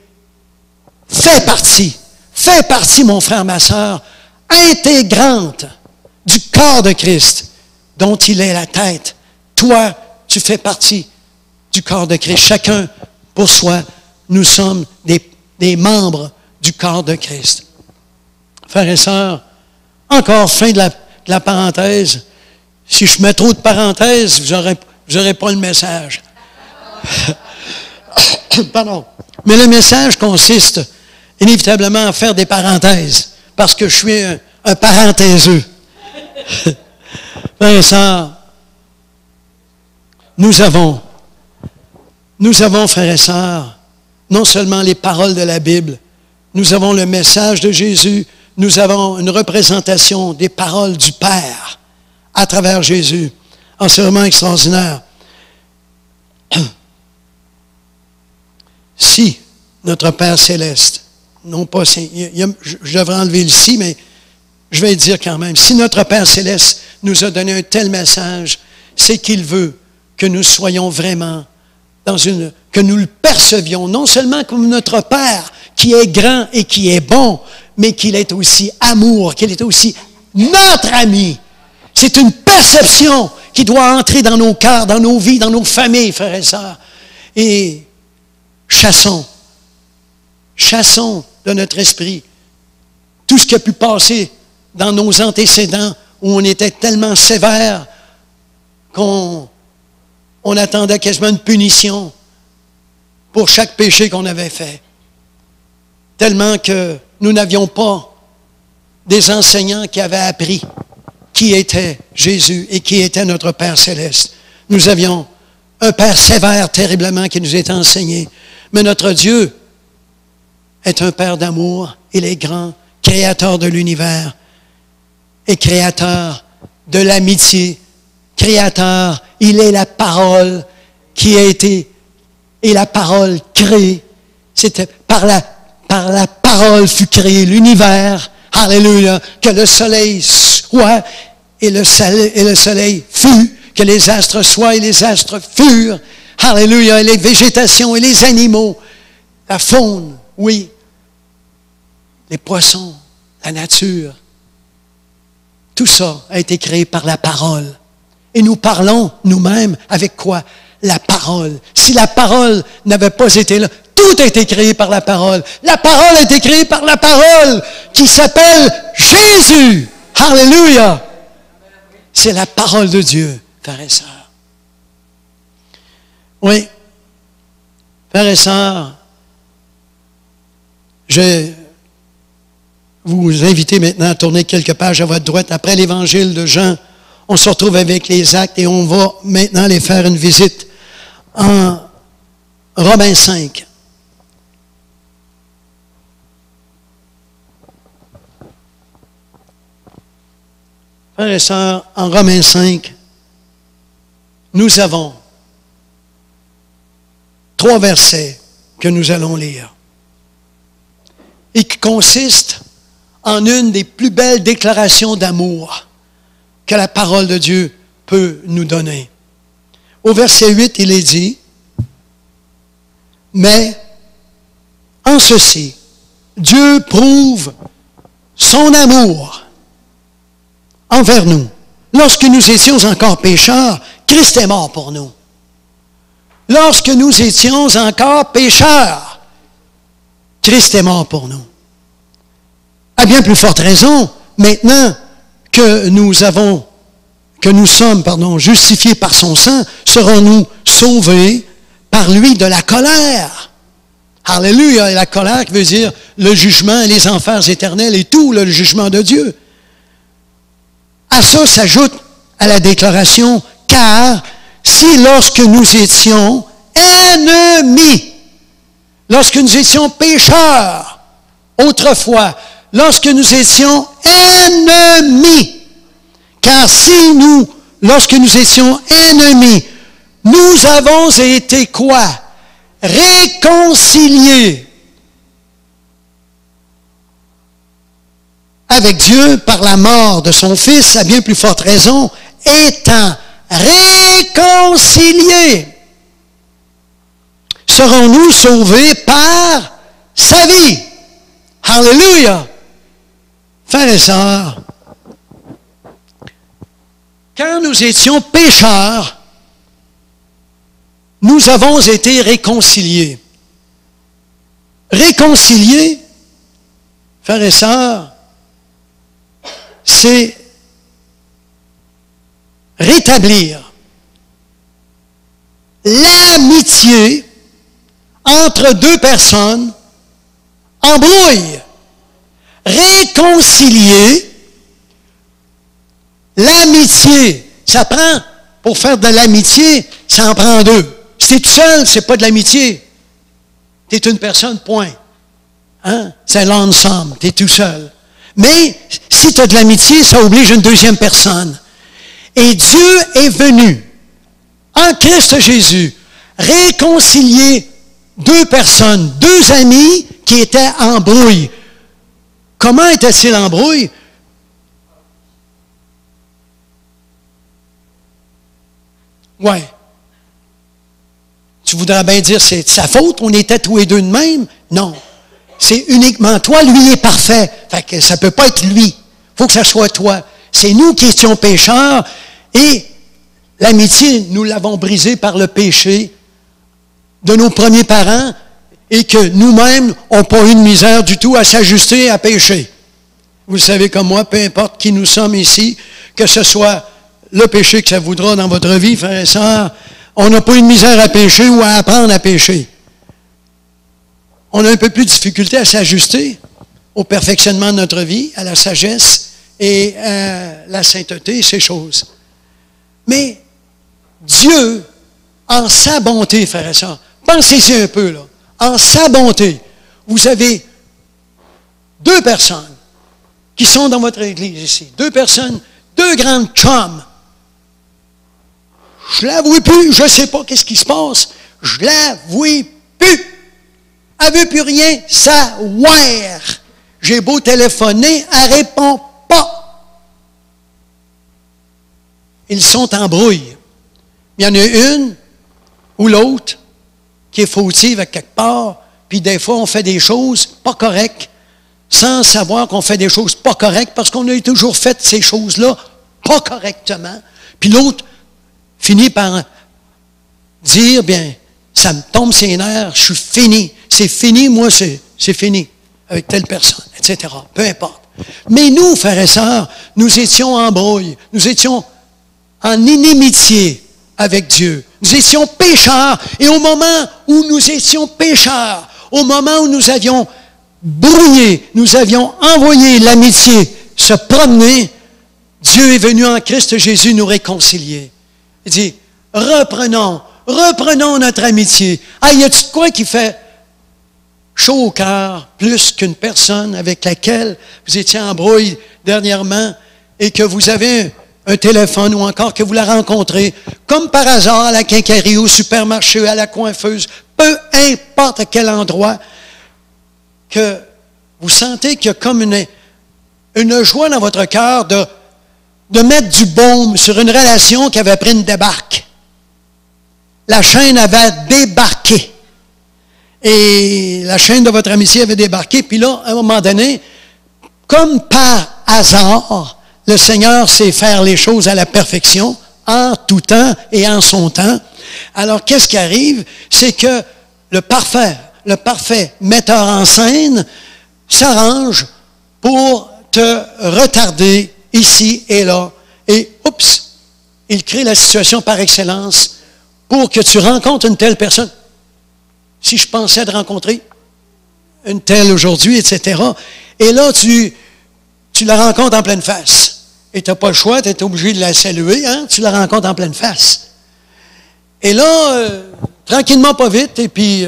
[SPEAKER 1] fais partie, mon frère, ma soeur, intégrante du corps de Christ, dont il est la tête. Toi, tu fais partie du corps de Christ. Chacun pour soi, nous sommes des membres du corps de Christ. Frères et sœurs, encore fin de la parenthèse. Si je mets trop de parenthèses, vous n'aurez pas le message. Pardon. Mais le message consiste inévitablement à faire des parenthèses, parce que je suis un parenthéseux. Frères et sœurs, nous avons, frères et sœurs, non seulement les paroles de la Bible, nous avons le message de Jésus, nous avons une représentation des paroles du Père à travers Jésus. Oh, c'est vraiment extraordinaire. Si notre Père céleste, non pas, je devrais enlever le si, mais je vais le dire quand même, si notre Père céleste nous a donné un tel message, c'est qu'il veut que nous soyons vraiment que nous le percevions, non seulement comme notre Père, qui est grand et qui est bon, mais qu'il est aussi amour, qu'il est aussi notre ami. C'est une perception qui doit entrer dans nos cœurs, dans nos vies, dans nos familles, frères et sœurs. Et chassons de notre esprit tout ce qui a pu passer dans nos antécédents où on était tellement sévère qu'on attendait quasiment une punition pour chaque péché qu'on avait fait. Tellement que nous n'avions pas des enseignants qui avaient appris qui était Jésus et qui était notre Père céleste. Nous avions un Père sévère terriblement qui nous était enseigné. Mais notre Dieu est un Père d'amour. Il est grand, créateur de l'univers et créateur de l'amitié. Créateur, il est la parole qui a été, et la parole créée. C'était par la parole fut créé l'univers. Alléluia. Que le soleil soit et le soleil fut. Que les astres soient et les astres furent. Alléluia. Et les végétations et les animaux. la faune, oui, les poissons, la nature. Tout ça a été créé par la parole. Et nous parlons nous-mêmes avec quoi? La parole. Si la parole n'avait pas été là, tout a été créé par la parole. La parole a été créée par la parole qui s'appelle Jésus. Alléluia! C'est la parole de Dieu, frères et sœurs. Oui, frères et sœurs, je vais vous inviter maintenant à tourner quelques pages à votre droite. Après l'évangile de Jean, on se retrouve avec les actes et on va maintenant aller faire une visite en Romains 5. Frères et sœurs, en Romains 5, nous avons 3 versets que nous allons lire et qui consistent en une des plus belles déclarations d'amour que la parole de Dieu peut nous donner. Au verset 8, il est dit, « Mais en ceci, Dieu prouve son amour envers nous. Lorsque nous étions encore pécheurs, Christ est mort pour nous. Lorsque nous étions encore pécheurs, Christ est mort pour nous. À bien plus forte raison, maintenant que nous sommes justifiés par son sang, serons-nous sauvés par lui de la colère. Alléluia! Et la colère qui veut dire le jugement, les enfers éternels et tout le jugement de Dieu. À ça s'ajoute à la déclaration, car si lorsque nous étions ennemis, lorsque nous étions pécheurs, autrefois, lorsque nous étions ennemis, car si lorsque nous étions ennemis, nous avons été quoi? Réconciliés avec Dieu par la mort de son Fils, à bien plus forte raison, étant réconciliés, serons-nous sauvés par sa vie. Alléluia! Frères et sœurs, quand nous étions pécheurs, nous avons été réconciliés. Réconciliés, frères et sœurs, c'est rétablir l'amitié entre 2 personnes en brouille. Réconcilier l'amitié. Ça prend, pour faire de l'amitié, ça en prend 2. Si tu es tout seul, c'est pas de l'amitié. Tu es une personne, point. Hein? C'est l'ensemble, tu es tout seul. Mais si tu as de l'amitié, ça oblige une 2e personne. Et Dieu est venu, en Christ Jésus, réconcilier 2 personnes, 2 amis qui étaient en brouille. Comment étaient-ils en brouille? Ouais. Tu voudrais bien dire c'est de sa faute, on était tous les 2 de même? Non. C'est uniquement toi, lui est parfait. Fait que ça ne peut pas être lui. Il faut que ça soit toi. C'est nous qui étions pécheurs et l'amitié, nous l'avons brisée par le péché de nos premiers parents et que nous-mêmes n'avons pas eu de misère du tout à s'ajuster à pécher. Vous le savez comme moi, peu importe qui nous sommes ici, que ce soit le péché que ça voudra dans votre vie, frères et sœurs, on n'a pas eu de misère à pécher ou à apprendre à pécher. On a un peu plus de difficulté à s'ajuster au perfectionnement de notre vie, à la sagesse et à la sainteté, ces choses. Mais Dieu, en sa bonté, frères et sœurs, pensez-y un peu, là. En sa bonté, vous avez 2 personnes qui sont dans votre église ici. 2 personnes, 2 grandes chums. Je ne la vois plus, je ne sais pas qu'est-ce qui se passe. Je ne la vois plus. Elle ne veut plus rien savoir. J'ai beau téléphoner, elle ne répond pas. Ils sont en brouille. Il y en a une ou l'autre qui est fautive à quelque part, puis des fois, on fait des choses pas correctes, sans savoir qu'on fait des choses pas correctes, parce qu'on a toujours fait ces choses-là pas correctement. Puis l'autre finit par dire, bien, ça me tombe ses nerfs, je suis fini. C'est fini, moi, c'est fini avec telle personne, etc. Peu importe. Mais nous, frères et sœurs, nous étions en brouille. Nous étions en inimitié avec Dieu. Nous étions pécheurs. Et au moment où nous étions pécheurs, au moment où nous avions brouillé, nous avions envoyé l'amitié se promener, Dieu est venu en Christ Jésus nous réconcilier. Il dit, reprenons notre amitié. Ah, y a-t-il quoi qui fait chaud au cœur plus qu'une personne avec laquelle vous étiez en brouille dernièrement et que vous avez un téléphone ou encore que vous la rencontrez, comme par hasard à la quincaillerie, au supermarché, à la coiffeuse, peu importe à quel endroit, que vous sentez qu'il y a comme une joie dans votre cœur de mettre du baume sur une relation qui avait pris une débarque. La chaîne avait débarqué. Et la chaîne de votre amitié avait débarqué. Puis là, à un moment donné, comme par hasard, le Seigneur sait faire les choses à la perfection, en tout temps et en son temps. Alors, qu'est-ce qui arrive? C'est que le parfait metteur en scène s'arrange pour te retarder ici et là. Et, oups, il crée la situation par excellence pour que tu rencontres une telle personne. Si je pensais de rencontrer une telle aujourd'hui, etc. Et là, tu la rencontres en pleine face. Et tu n'as pas le choix, tu es obligé de la saluer, hein? Tu la rencontres en pleine face. Et là, tranquillement, pas vite, et puis,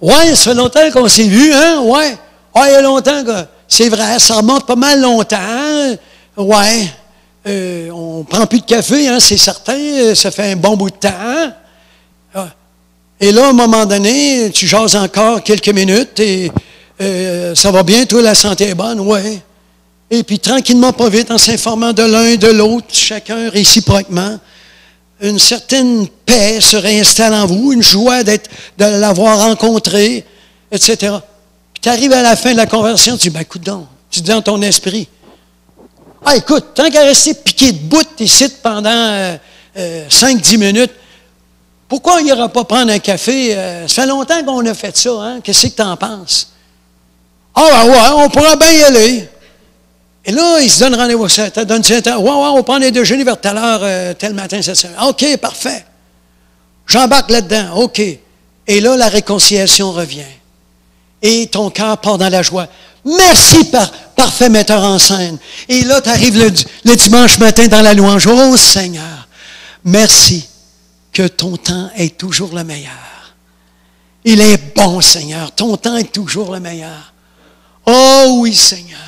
[SPEAKER 1] ouais, ça fait longtemps qu'on s'est vu, hein? Ouais, il y a longtemps que, c'est vrai, ça remonte pas mal longtemps, hein? Ouais, on prend plus de café, hein, c'est certain, ça fait un bon bout de temps, hein? Et là, à un moment donné, tu jases encore quelques minutes et ça va bien, toi, la santé est bonne, ouais. Et puis, tranquillement, pas vite, en s'informant de l'un et de l'autre, chacun réciproquement, une certaine paix se réinstalle en vous, une joie de l'avoir rencontré, etc. Puis, tu arrives à la fin de la conversation, tu dis, ben, écoute donc, tu dis dans ton esprit, ah, écoute, tant qu'à rester piqué de bout ici pendant 5-10 minutes, pourquoi il n'ira pas prendre un café? Ça fait longtemps qu'on a fait ça, hein? Qu'est-ce que tu en penses? Ah, ben ouais, on pourra bien y aller. Et là, il se donne rendez-vous. Ça te donne ouais, on prend les déjeuners vers telle heure, tel matin, cette semaine. OK, parfait. J'embarque là-dedans. OK. Et là, la réconciliation revient. Et ton cœur part dans la joie. Merci, parfait metteur en scène. Et là, tu arrives le dimanche matin dans la louange. Oh, Seigneur, merci que ton temps est toujours le meilleur. Il est bon, Seigneur. Ton temps est toujours le meilleur. Oh, oui, Seigneur.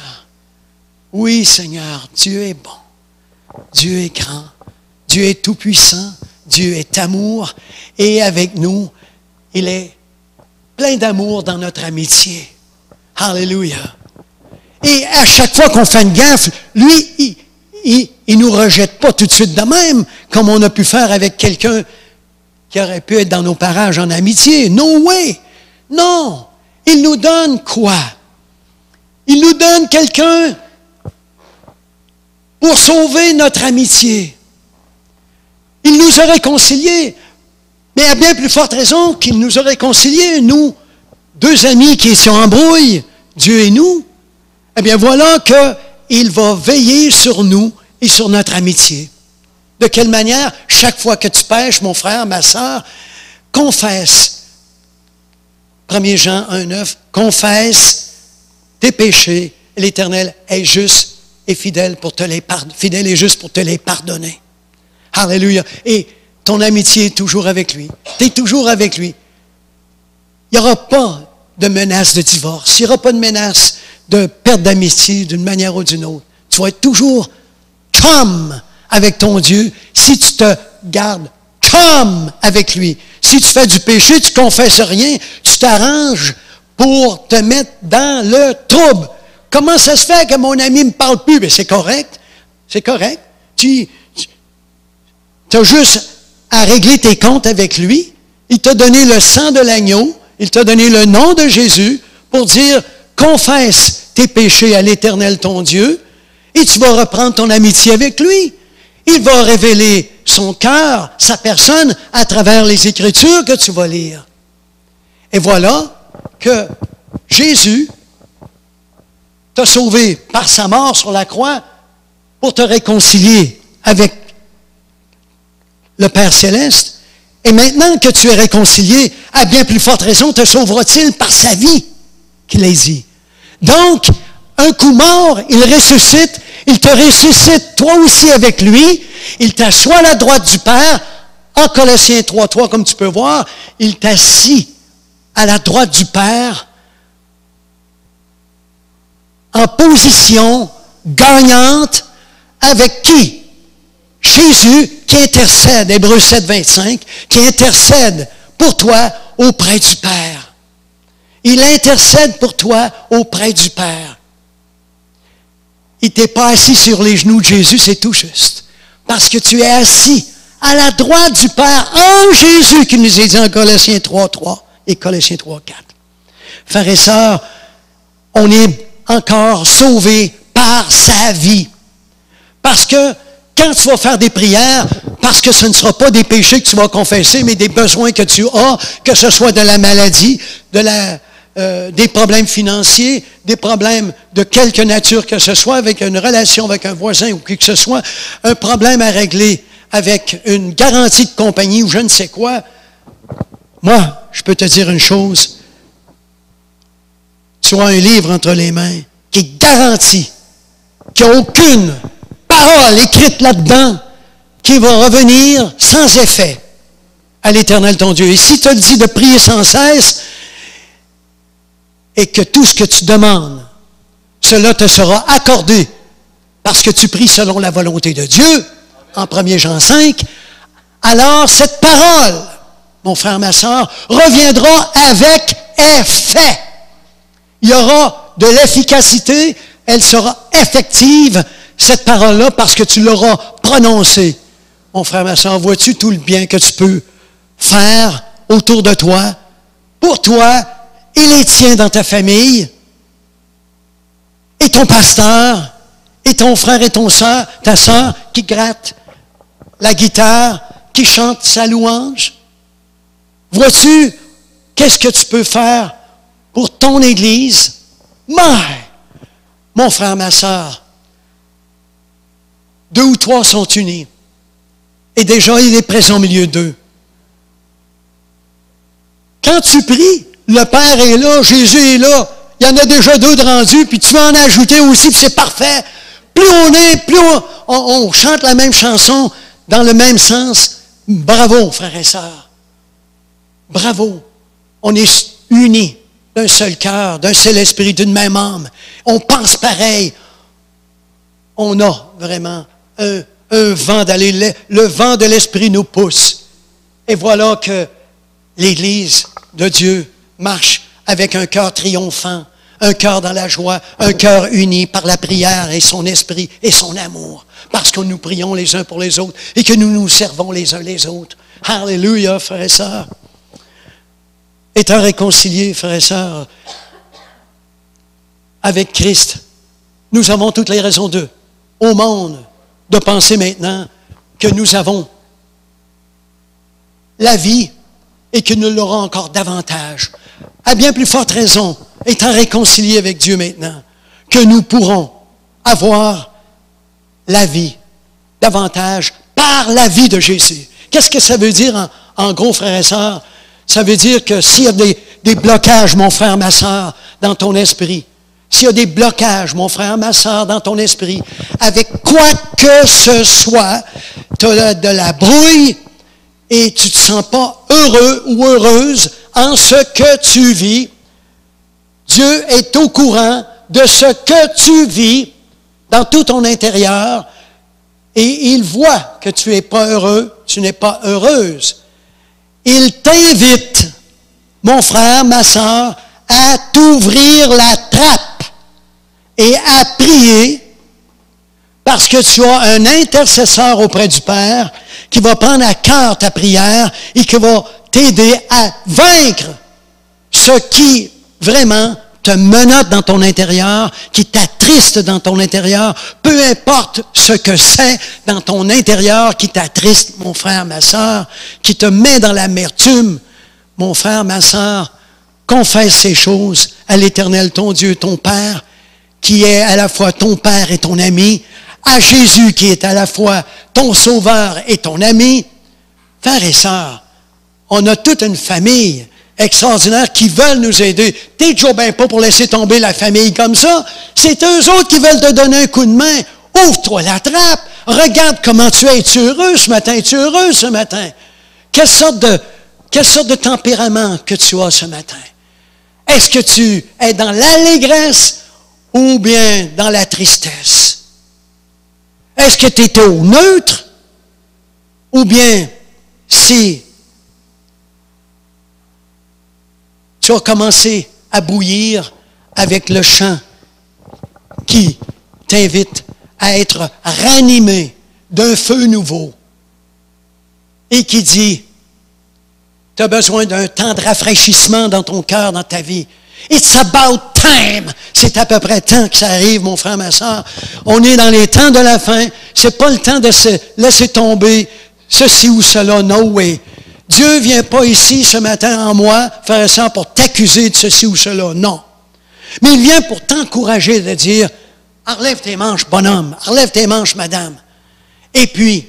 [SPEAKER 1] Oui, Seigneur, Dieu est bon. Dieu est grand. Dieu est tout-puissant. Dieu est amour. Et avec nous, il est plein d'amour dans notre amitié. Alléluia. Et à chaque fois qu'on fait une gaffe, lui, il ne nous rejette pas tout de suite de même, comme on a pu faire avec quelqu'un qui aurait pu être dans nos parages en amitié. No way! Non! Il nous donne quoi? Il nous donne quelqu'un pour sauver notre amitié. Il nous a réconciliés, mais à bien plus forte raison qu'il nous a réconciliés, nous, deux amis qui étions en brouille, Dieu et nous. Eh bien, voilà qu'il va veiller sur nous et sur notre amitié. De quelle manière? Chaque fois que tu pêches, mon frère, ma sœur, confesse. 1 Jean 1,9, confesse tes péchés, et l'Éternel est juste et fidèle et juste pour te les pardonner. Alléluia. Et ton amitié est toujours avec lui. Tu es toujours avec lui. Il n'y aura pas de menace de divorce. Il n'y aura pas de menace de perte d'amitié d'une manière ou d'une autre. Tu vas être toujours chum avec ton Dieu si tu te gardes chum avec lui. Si tu fais du péché, tu ne confesses rien, tu t'arranges pour te mettre dans le trouble. Comment ça se fait que mon ami ne me parle plus? Bien, c'est correct. C'est correct. Tu as juste à régler tes comptes avec lui. Il t'a donné le sang de l'agneau. il t'a donné le nom de Jésus pour dire, confesse tes péchés à l'Éternel ton Dieu, et tu vas reprendre ton amitié avec lui. Il va révéler son cœur, sa personne, à travers les Écritures que tu vas lire. Et voilà que Jésus t'a sauvé par sa mort sur la croix pour te réconcilier avec le Père Céleste. Et maintenant que tu es réconcilié, à bien plus forte raison, te sauvera-t-il par sa vie, qu'il a dit. Donc, un coup mort, il ressuscite, il te ressuscite toi aussi avec lui, il t'assoit à la droite du Père, en Colossiens 3:3, comme tu peux voir, il t'assit à la droite du Père, en position gagnante, avec qui? Jésus qui intercède, Hébreux 7:25, qui intercède pour toi auprès du Père. Il intercède pour toi auprès du Père. Il t'est pas assis sur les genoux de Jésus, c'est tout juste. Parce que tu es assis à la droite du Père en Jésus, qui nous est dit en Colossiens 3:3 et Colossiens 3:4. Frères et sœurs, on est encore sauvés par sa vie. Parce que quand tu vas faire des prières, parce que ce ne sera pas des péchés que tu vas confesser, mais des besoins que tu as, que ce soit de la maladie, des problèmes financiers, des problèmes de quelque nature que ce soit, avec une relation avec un voisin ou qui que ce soit, un problème à régler avec une garantie de compagnie ou je ne sais quoi. Moi, je peux te dire une chose. Tu as un livre entre les mains qui est garanti, qui n'a aucune parole écrite là-dedans qui va revenir sans effet à l'Éternel ton Dieu. Et si tu te dis de prier sans cesse et que tout ce que tu demandes, cela te sera accordé parce que tu pries selon la volonté de Dieu, en 1 Jean 5, alors cette parole, mon frère, ma soeur, reviendra avec effet. Il y aura de l'efficacité, elle sera effective, cette parole-là, parce que tu l'auras prononcée. Mon frère, ma soeur, vois-tu tout le bien que tu peux faire autour de toi, pour toi et les tiens dans ta famille, et ton pasteur, et ton frère et ta sœur qui gratte la guitare, qui chante sa louange? Vois-tu qu'est-ce que tu peux faire pour ton Église? Mon frère, ma sœur, 2 ou 3 sont unis. Et déjà, il est présent au milieu d'eux. Quand tu pries, le Père est là, Jésus est là. Il y en a déjà 2 de rendus, puis tu vas en ajouter aussi, puis c'est parfait. Plus on est, plus on chante la même chanson dans le même sens. Bravo, frères et sœurs. Bravo. On est unis d'un seul cœur, d'un seul esprit, d'une même âme. On pense pareil. On a vraiment un vent d'aller, le vent de l'esprit nous pousse. Et voilà que l'Église de Dieu marche avec un cœur triomphant, un cœur dans la joie, un cœur uni par la prière et son esprit et son amour. Parce que nous prions les uns pour les autres et que nous nous servons les uns les autres. Alléluia, frères et sœurs. Étant réconciliés, frères et sœurs, avec Christ, nous avons toutes les raisons au monde de penser maintenant que nous avons la vie et que nous l'aurons encore davantage. À bien plus forte raison, étant réconciliés avec Dieu maintenant, que nous pourrons avoir la vie davantage par la vie de Jésus. Qu'est-ce que ça veut dire en gros, frères et sœurs? Ça veut dire que s'il y a des blocages, mon frère, ma sœur, dans ton esprit, s'il y a des blocages, mon frère, ma sœur, dans ton esprit, avec quoi que ce soit, tu as de la brouille et tu ne te sens pas heureux ou heureuse en ce que tu vis, Dieu est au courant de ce que tu vis dans tout ton intérieur et il voit que tu n'es pas heureux, tu n'es pas heureuse. Il t'invite, mon frère, ma sœur, à t'ouvrir la trappe et à prier parce que tu as un intercesseur auprès du Père qui va prendre à cœur ta prière et qui va t'aider à vaincre ce qui vraiment te menotte dans ton intérieur, qui t'attriste dans ton intérieur, peu importe ce que c'est dans ton intérieur qui t'attriste, mon frère, ma sœur, qui te met dans l'amertume, mon frère, ma sœur, confesse ces choses à l'Éternel, ton Dieu, ton Père, qui est à la fois ton Père et ton ami, à Jésus qui est à la fois ton Sauveur et ton ami. Frères et sœurs, on a toute une famille extraordinaire qui veulent nous aider. T'es toujours bien pas pour laisser tomber la famille comme ça. C'est eux autres qui veulent te donner un coup de main. Ouvre-toi la trappe. Regarde comment tu es. Es-tu heureux ce matin? Es-tu heureux ce matin? Quelle sorte de tempérament que tu as ce matin? Est-ce que tu es dans l'allégresse ou bien dans la tristesse? Est-ce que tu es au neutre? Ou bien si tu as commencé à bouillir avec le chant qui t'invite à être ranimé d'un feu nouveau et qui dit, tu as besoin d'un temps de rafraîchissement dans ton cœur, dans ta vie. It's about time. C'est à peu près temps que ça arrive, mon frère, ma soeur. On est dans les temps de la fin. C'est pas le temps de se laisser tomber ceci ou cela. No way. Dieu vient pas ici ce matin en moi, frère et sœur, pour t'accuser de ceci ou cela. Non. Mais il vient pour t'encourager de dire, relève tes manches, bonhomme. Relève tes manches, madame. Et puis,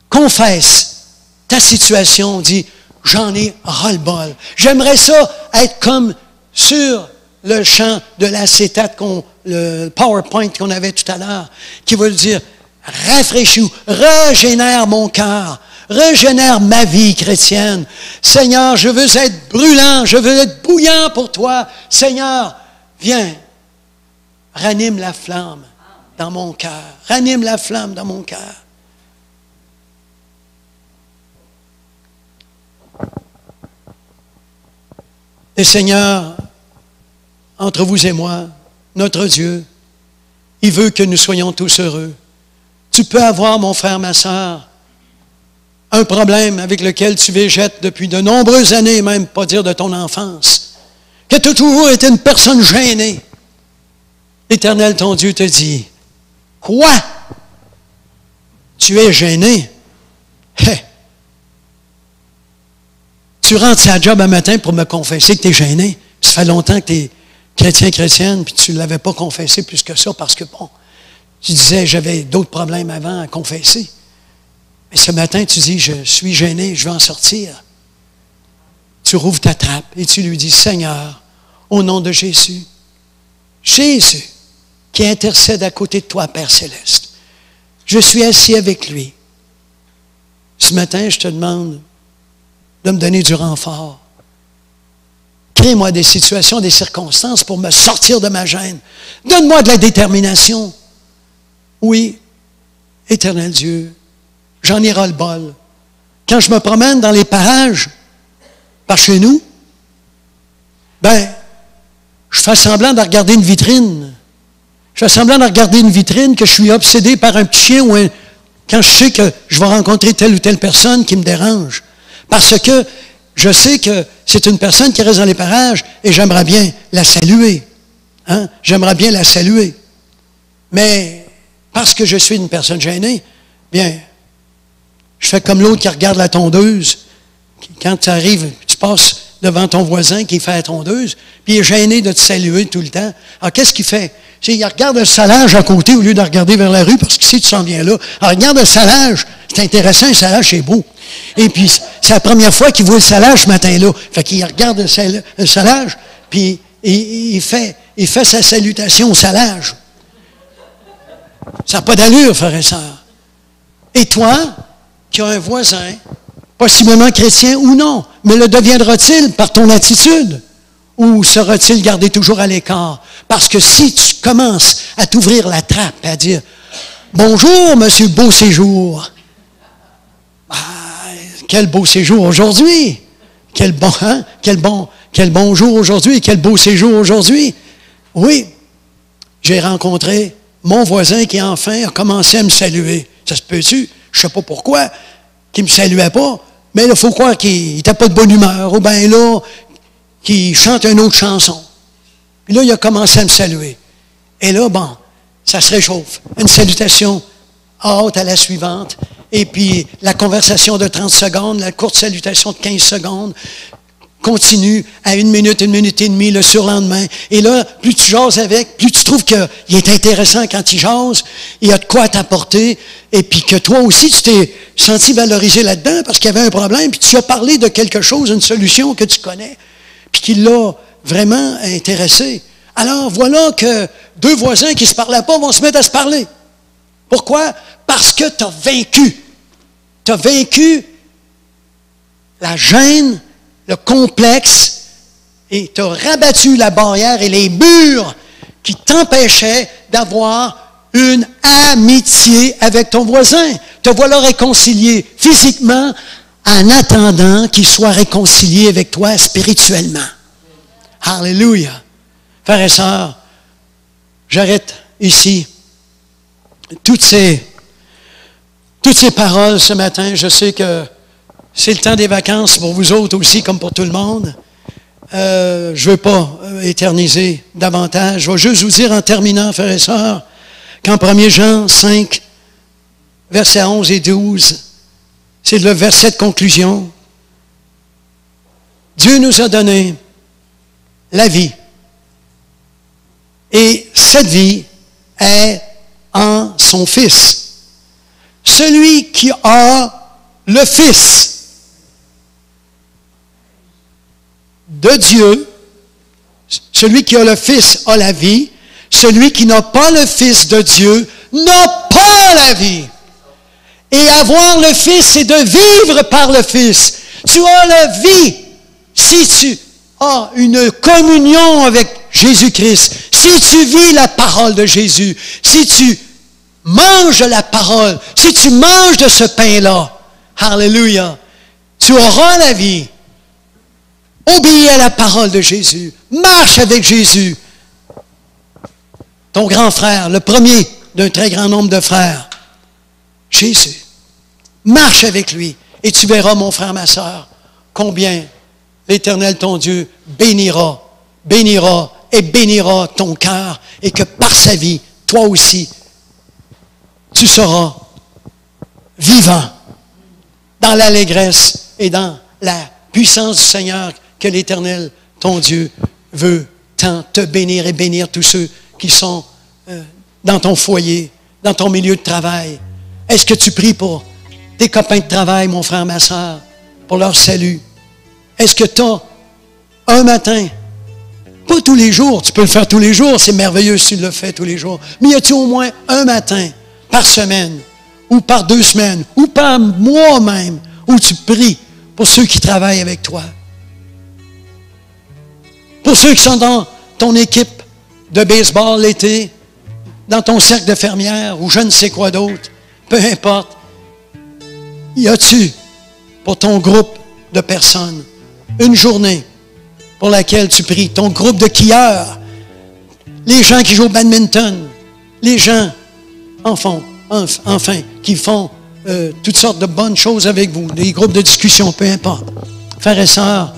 [SPEAKER 1] confesse ta situation. Dis, j'en ai ras-le-bol. J'aimerais ça être comme sur le champ de l'acétate, le PowerPoint qu'on avait tout à l'heure, qui veut dire, rafraîchis, régénère mon cœur, régénère ma vie chrétienne. Seigneur, je veux être brûlant, je veux être bouillant pour toi. Seigneur, viens, ranime la flamme dans mon cœur. Ranime la flamme dans mon cœur. Et Seigneur, entre vous et moi, notre Dieu, il veut que nous soyons tous heureux. Tu peux avoir, mon frère, ma sœur, un problème avec lequel tu végètes depuis de nombreuses années, même pas dire de ton enfance, que tu as toujours été une personne gênée. L'Éternel, ton Dieu, te dit, quoi? Tu es gêné? Hey. Tu rentres à la job un matin pour me confesser que tu es gêné. Ça fait longtemps que tu es chrétienne, puis tu ne l'avais pas confessé plus que ça parce que, bon, tu disais, j'avais d'autres problèmes avant à confesser. Mais ce matin, tu dis, je suis gêné, je veux en sortir. Tu rouvres ta trappe et tu lui dis, Seigneur, au nom de Jésus, Jésus, qui intercède à côté de toi, Père Céleste, je suis assis avec lui. Ce matin, je te demande de me donner du renfort. Crée-moi des situations, des circonstances pour me sortir de ma gêne. Donne-moi de la détermination. Oui, Éternel Dieu, j'en ai ras-le-bol. Quand je me promène dans les parages, par chez nous, je fais semblant de regarder une vitrine. Je fais semblant de regarder une vitrine que je suis obsédé par un petit chien ou quand je sais que je vais rencontrer telle ou telle personne qui me dérange. Parce que je sais que c'est une personne qui reste dans les parages et j'aimerais bien la saluer. Hein? J'aimerais bien la saluer. Mais parce que je suis une personne gênée, bien, je fais comme l'autre qui regarde la tondeuse. Quand tu arrives, tu passes devant ton voisin qui fait la tondeuse, puis il est gêné de te saluer tout le temps. Alors, qu'est-ce qu'il fait? Il regarde le salage à côté au lieu de regarder vers la rue, parce que si tu s'en viens là, alors regarde le salage. C'est intéressant, le salage, c'est beau. Et puis, c'est la première fois qu'il voit le salage ce matin-là. Fait qu'il regarde le salage, puis il fait sa salutation au salage. Ça n'a pas d'allure, frère et sœur. Et toi, qui as un voisin, possiblement chrétien ou non, mais le deviendra-t-il par ton attitude? Ou sera-t-il gardé toujours à l'écart? Parce que si tu commences à t'ouvrir la trappe, à dire « Bonjour, monsieur Beau Séjour », quel beau séjour aujourd'hui! Quel bon jour aujourd'hui! Quel beau séjour aujourd'hui! Oui, j'ai rencontré mon voisin qui enfin a commencé à me saluer. Ça se peut-tu? Je ne sais pas pourquoi, qu'il ne me saluait pas, mais il faut croire qu'il n'était pas de bonne humeur. Ou bien là, qui chante une autre chanson. Puis là, il a commencé à me saluer. Et là, bon, ça se réchauffe. Une salutation haute à la suivante. Et puis, la conversation de 30 secondes, la courte salutation de 15 secondes, continue à 1 minute et demie le surlendemain. Et là, plus tu jases avec, plus tu trouves qu'il est intéressant quand il jase, il y a de quoi t'apporter, et puis que toi aussi, tu t'es senti valorisé là-dedans parce qu'il y avait un problème, puis tu as parlé de quelque chose, une solution que tu connais, puis qui l'a vraiment intéressé. Alors, voilà que 2 voisins qui ne se parlaient pas vont se mettre à se parler. Pourquoi? Parce que tu as vaincu. Tu as vaincu la gêne, le complexe, et tu as rabattu la barrière et les murs qui t'empêchaient d'avoir une amitié avec ton voisin. Te voilà réconcilié physiquement en attendant qu'il soit réconcilié avec toi spirituellement. Alléluia. Frères et sœurs, j'arrête ici. Toutes ces paroles ce matin, je sais que c'est le temps des vacances pour vous autres aussi, comme pour tout le monde. Je ne veux pas éterniser davantage. Je vais juste vous dire en terminant, frères et sœurs, qu'en 1 Jean 5, versets 11 et 12, c'est le verset de conclusion. Dieu nous a donné la vie. Et cette vie est en son Fils. Celui qui a le Fils de Dieu, celui qui a le Fils a la vie, celui qui n'a pas le Fils de Dieu n'a pas la vie. Et avoir le Fils, c'est de vivre par le Fils. Tu as la vie si tu as une communion avec Jésus-Christ, si tu vis la parole de Jésus, si tu manges la parole, si tu manges de ce pain-là, alléluia, tu auras la vie. Obéis à la parole de Jésus. Marche avec Jésus. Ton grand frère, le premier d'un très grand nombre de frères, Jésus. Marche avec lui et tu verras, mon frère, ma sœur, combien l'Éternel, ton Dieu, bénira et bénira ton cœur et que par sa vie, toi aussi, tu seras vivant dans l'allégresse et dans la puissance du Seigneur que l'Éternel, ton Dieu, veut tant te bénir et bénir tous ceux qui sont dans ton foyer, dans ton milieu de travail. Est-ce que tu pries pour tes copains de travail, mon frère, ma soeur, pour leur salut? Est-ce que tu as un matin, pas tous les jours, tu peux le faire tous les jours, c'est merveilleux si tu le fais tous les jours, mais y a-t-il au moins un matin par semaine, ou par 2 semaines, ou par mois même, où tu pries pour ceux qui travaillent avec toi? Pour ceux qui sont dans ton équipe de baseball l'été, dans ton cercle de fermières, ou je ne sais quoi d'autre, peu importe. Y a-tu, pour ton groupe de personnes, une journée pour laquelle tu pries, ton groupe de skieurs, les gens qui jouent au badminton, les gens, enfin, qui font toutes sortes de bonnes choses avec vous, des groupes de discussion, peu importe. Frères et sœurs,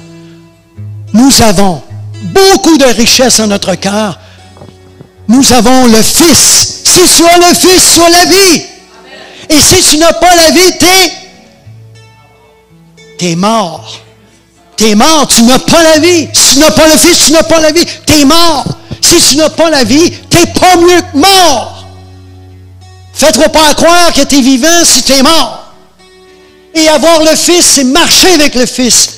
[SPEAKER 1] nous avons beaucoup de richesses en notre cœur. Nous avons le Fils. Si tu as le Fils, tu as la vie. Et si tu n'as pas la vie, t'es mort. T'es mort, tu n'as pas la vie. Si tu n'as pas le Fils, tu n'as pas la vie. T'es mort. Si tu n'as pas la vie, t'es pas mieux que mort. Fais-toi pas croire que tu es vivant si tu es mort. Et avoir le Fils, c'est marcher avec le Fils.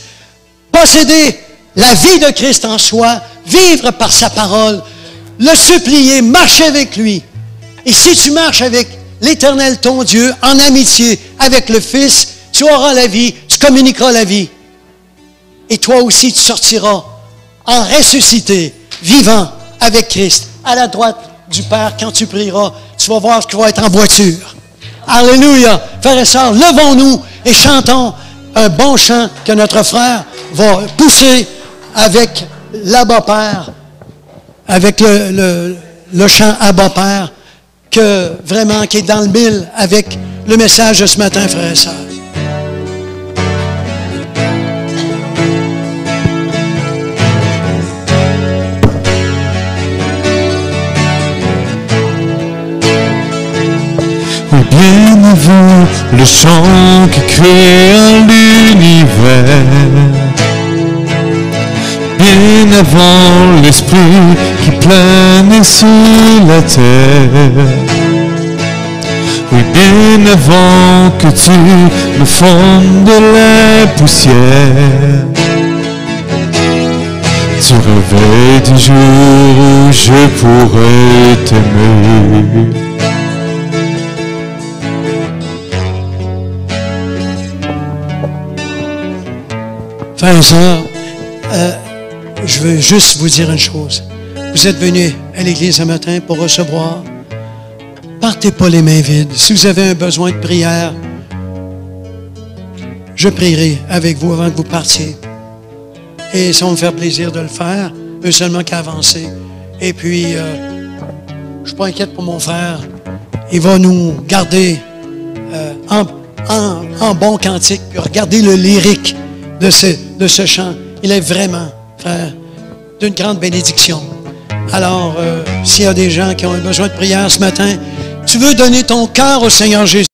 [SPEAKER 1] Posséder la vie de Christ en soi, vivre par sa parole, le supplier, marcher avec lui. Et si tu marches avec l'Éternel, ton Dieu, en amitié avec le Fils, tu auras la vie, tu communiqueras la vie. Et toi aussi, tu sortiras en ressuscité, vivant avec Christ, à la droite du Père quand tu prieras. Tu vas voir ce qui va être en voiture. Alléluia! Frères et sœurs, levons-nous et chantons un bon chant que notre frère va pousser avec l'Abba Père, avec le chant Abba Père, que vraiment qui est dans le mille avec le message de ce matin, frères et sœurs.
[SPEAKER 2] Bien avant le chant qui créa l'univers, bien avant l'esprit qui planait sur la terre, oui, bien avant que tu me fondes de la poussière, tu rêvais du jour où je pourrais t'aimer.
[SPEAKER 1] Frères et sœurs, je veux juste vous dire une chose. Vous êtes venus à l'église ce matin pour recevoir. Partez pas les mains vides. Si vous avez un besoin de prière, je prierai avec vous avant que vous partiez. Et ça va me faire plaisir de le faire, eux seulement qu'à avancer. Et puis, je ne suis pas inquiète pour mon frère. Il va nous garder en bon cantique. Puis regardez le lyrique de ce chant. Il est vraiment, frère, d'une grande bénédiction. Alors, s'il y a des gens qui ont un besoin de prière ce matin, tu veux donner ton cœur au Seigneur Jésus.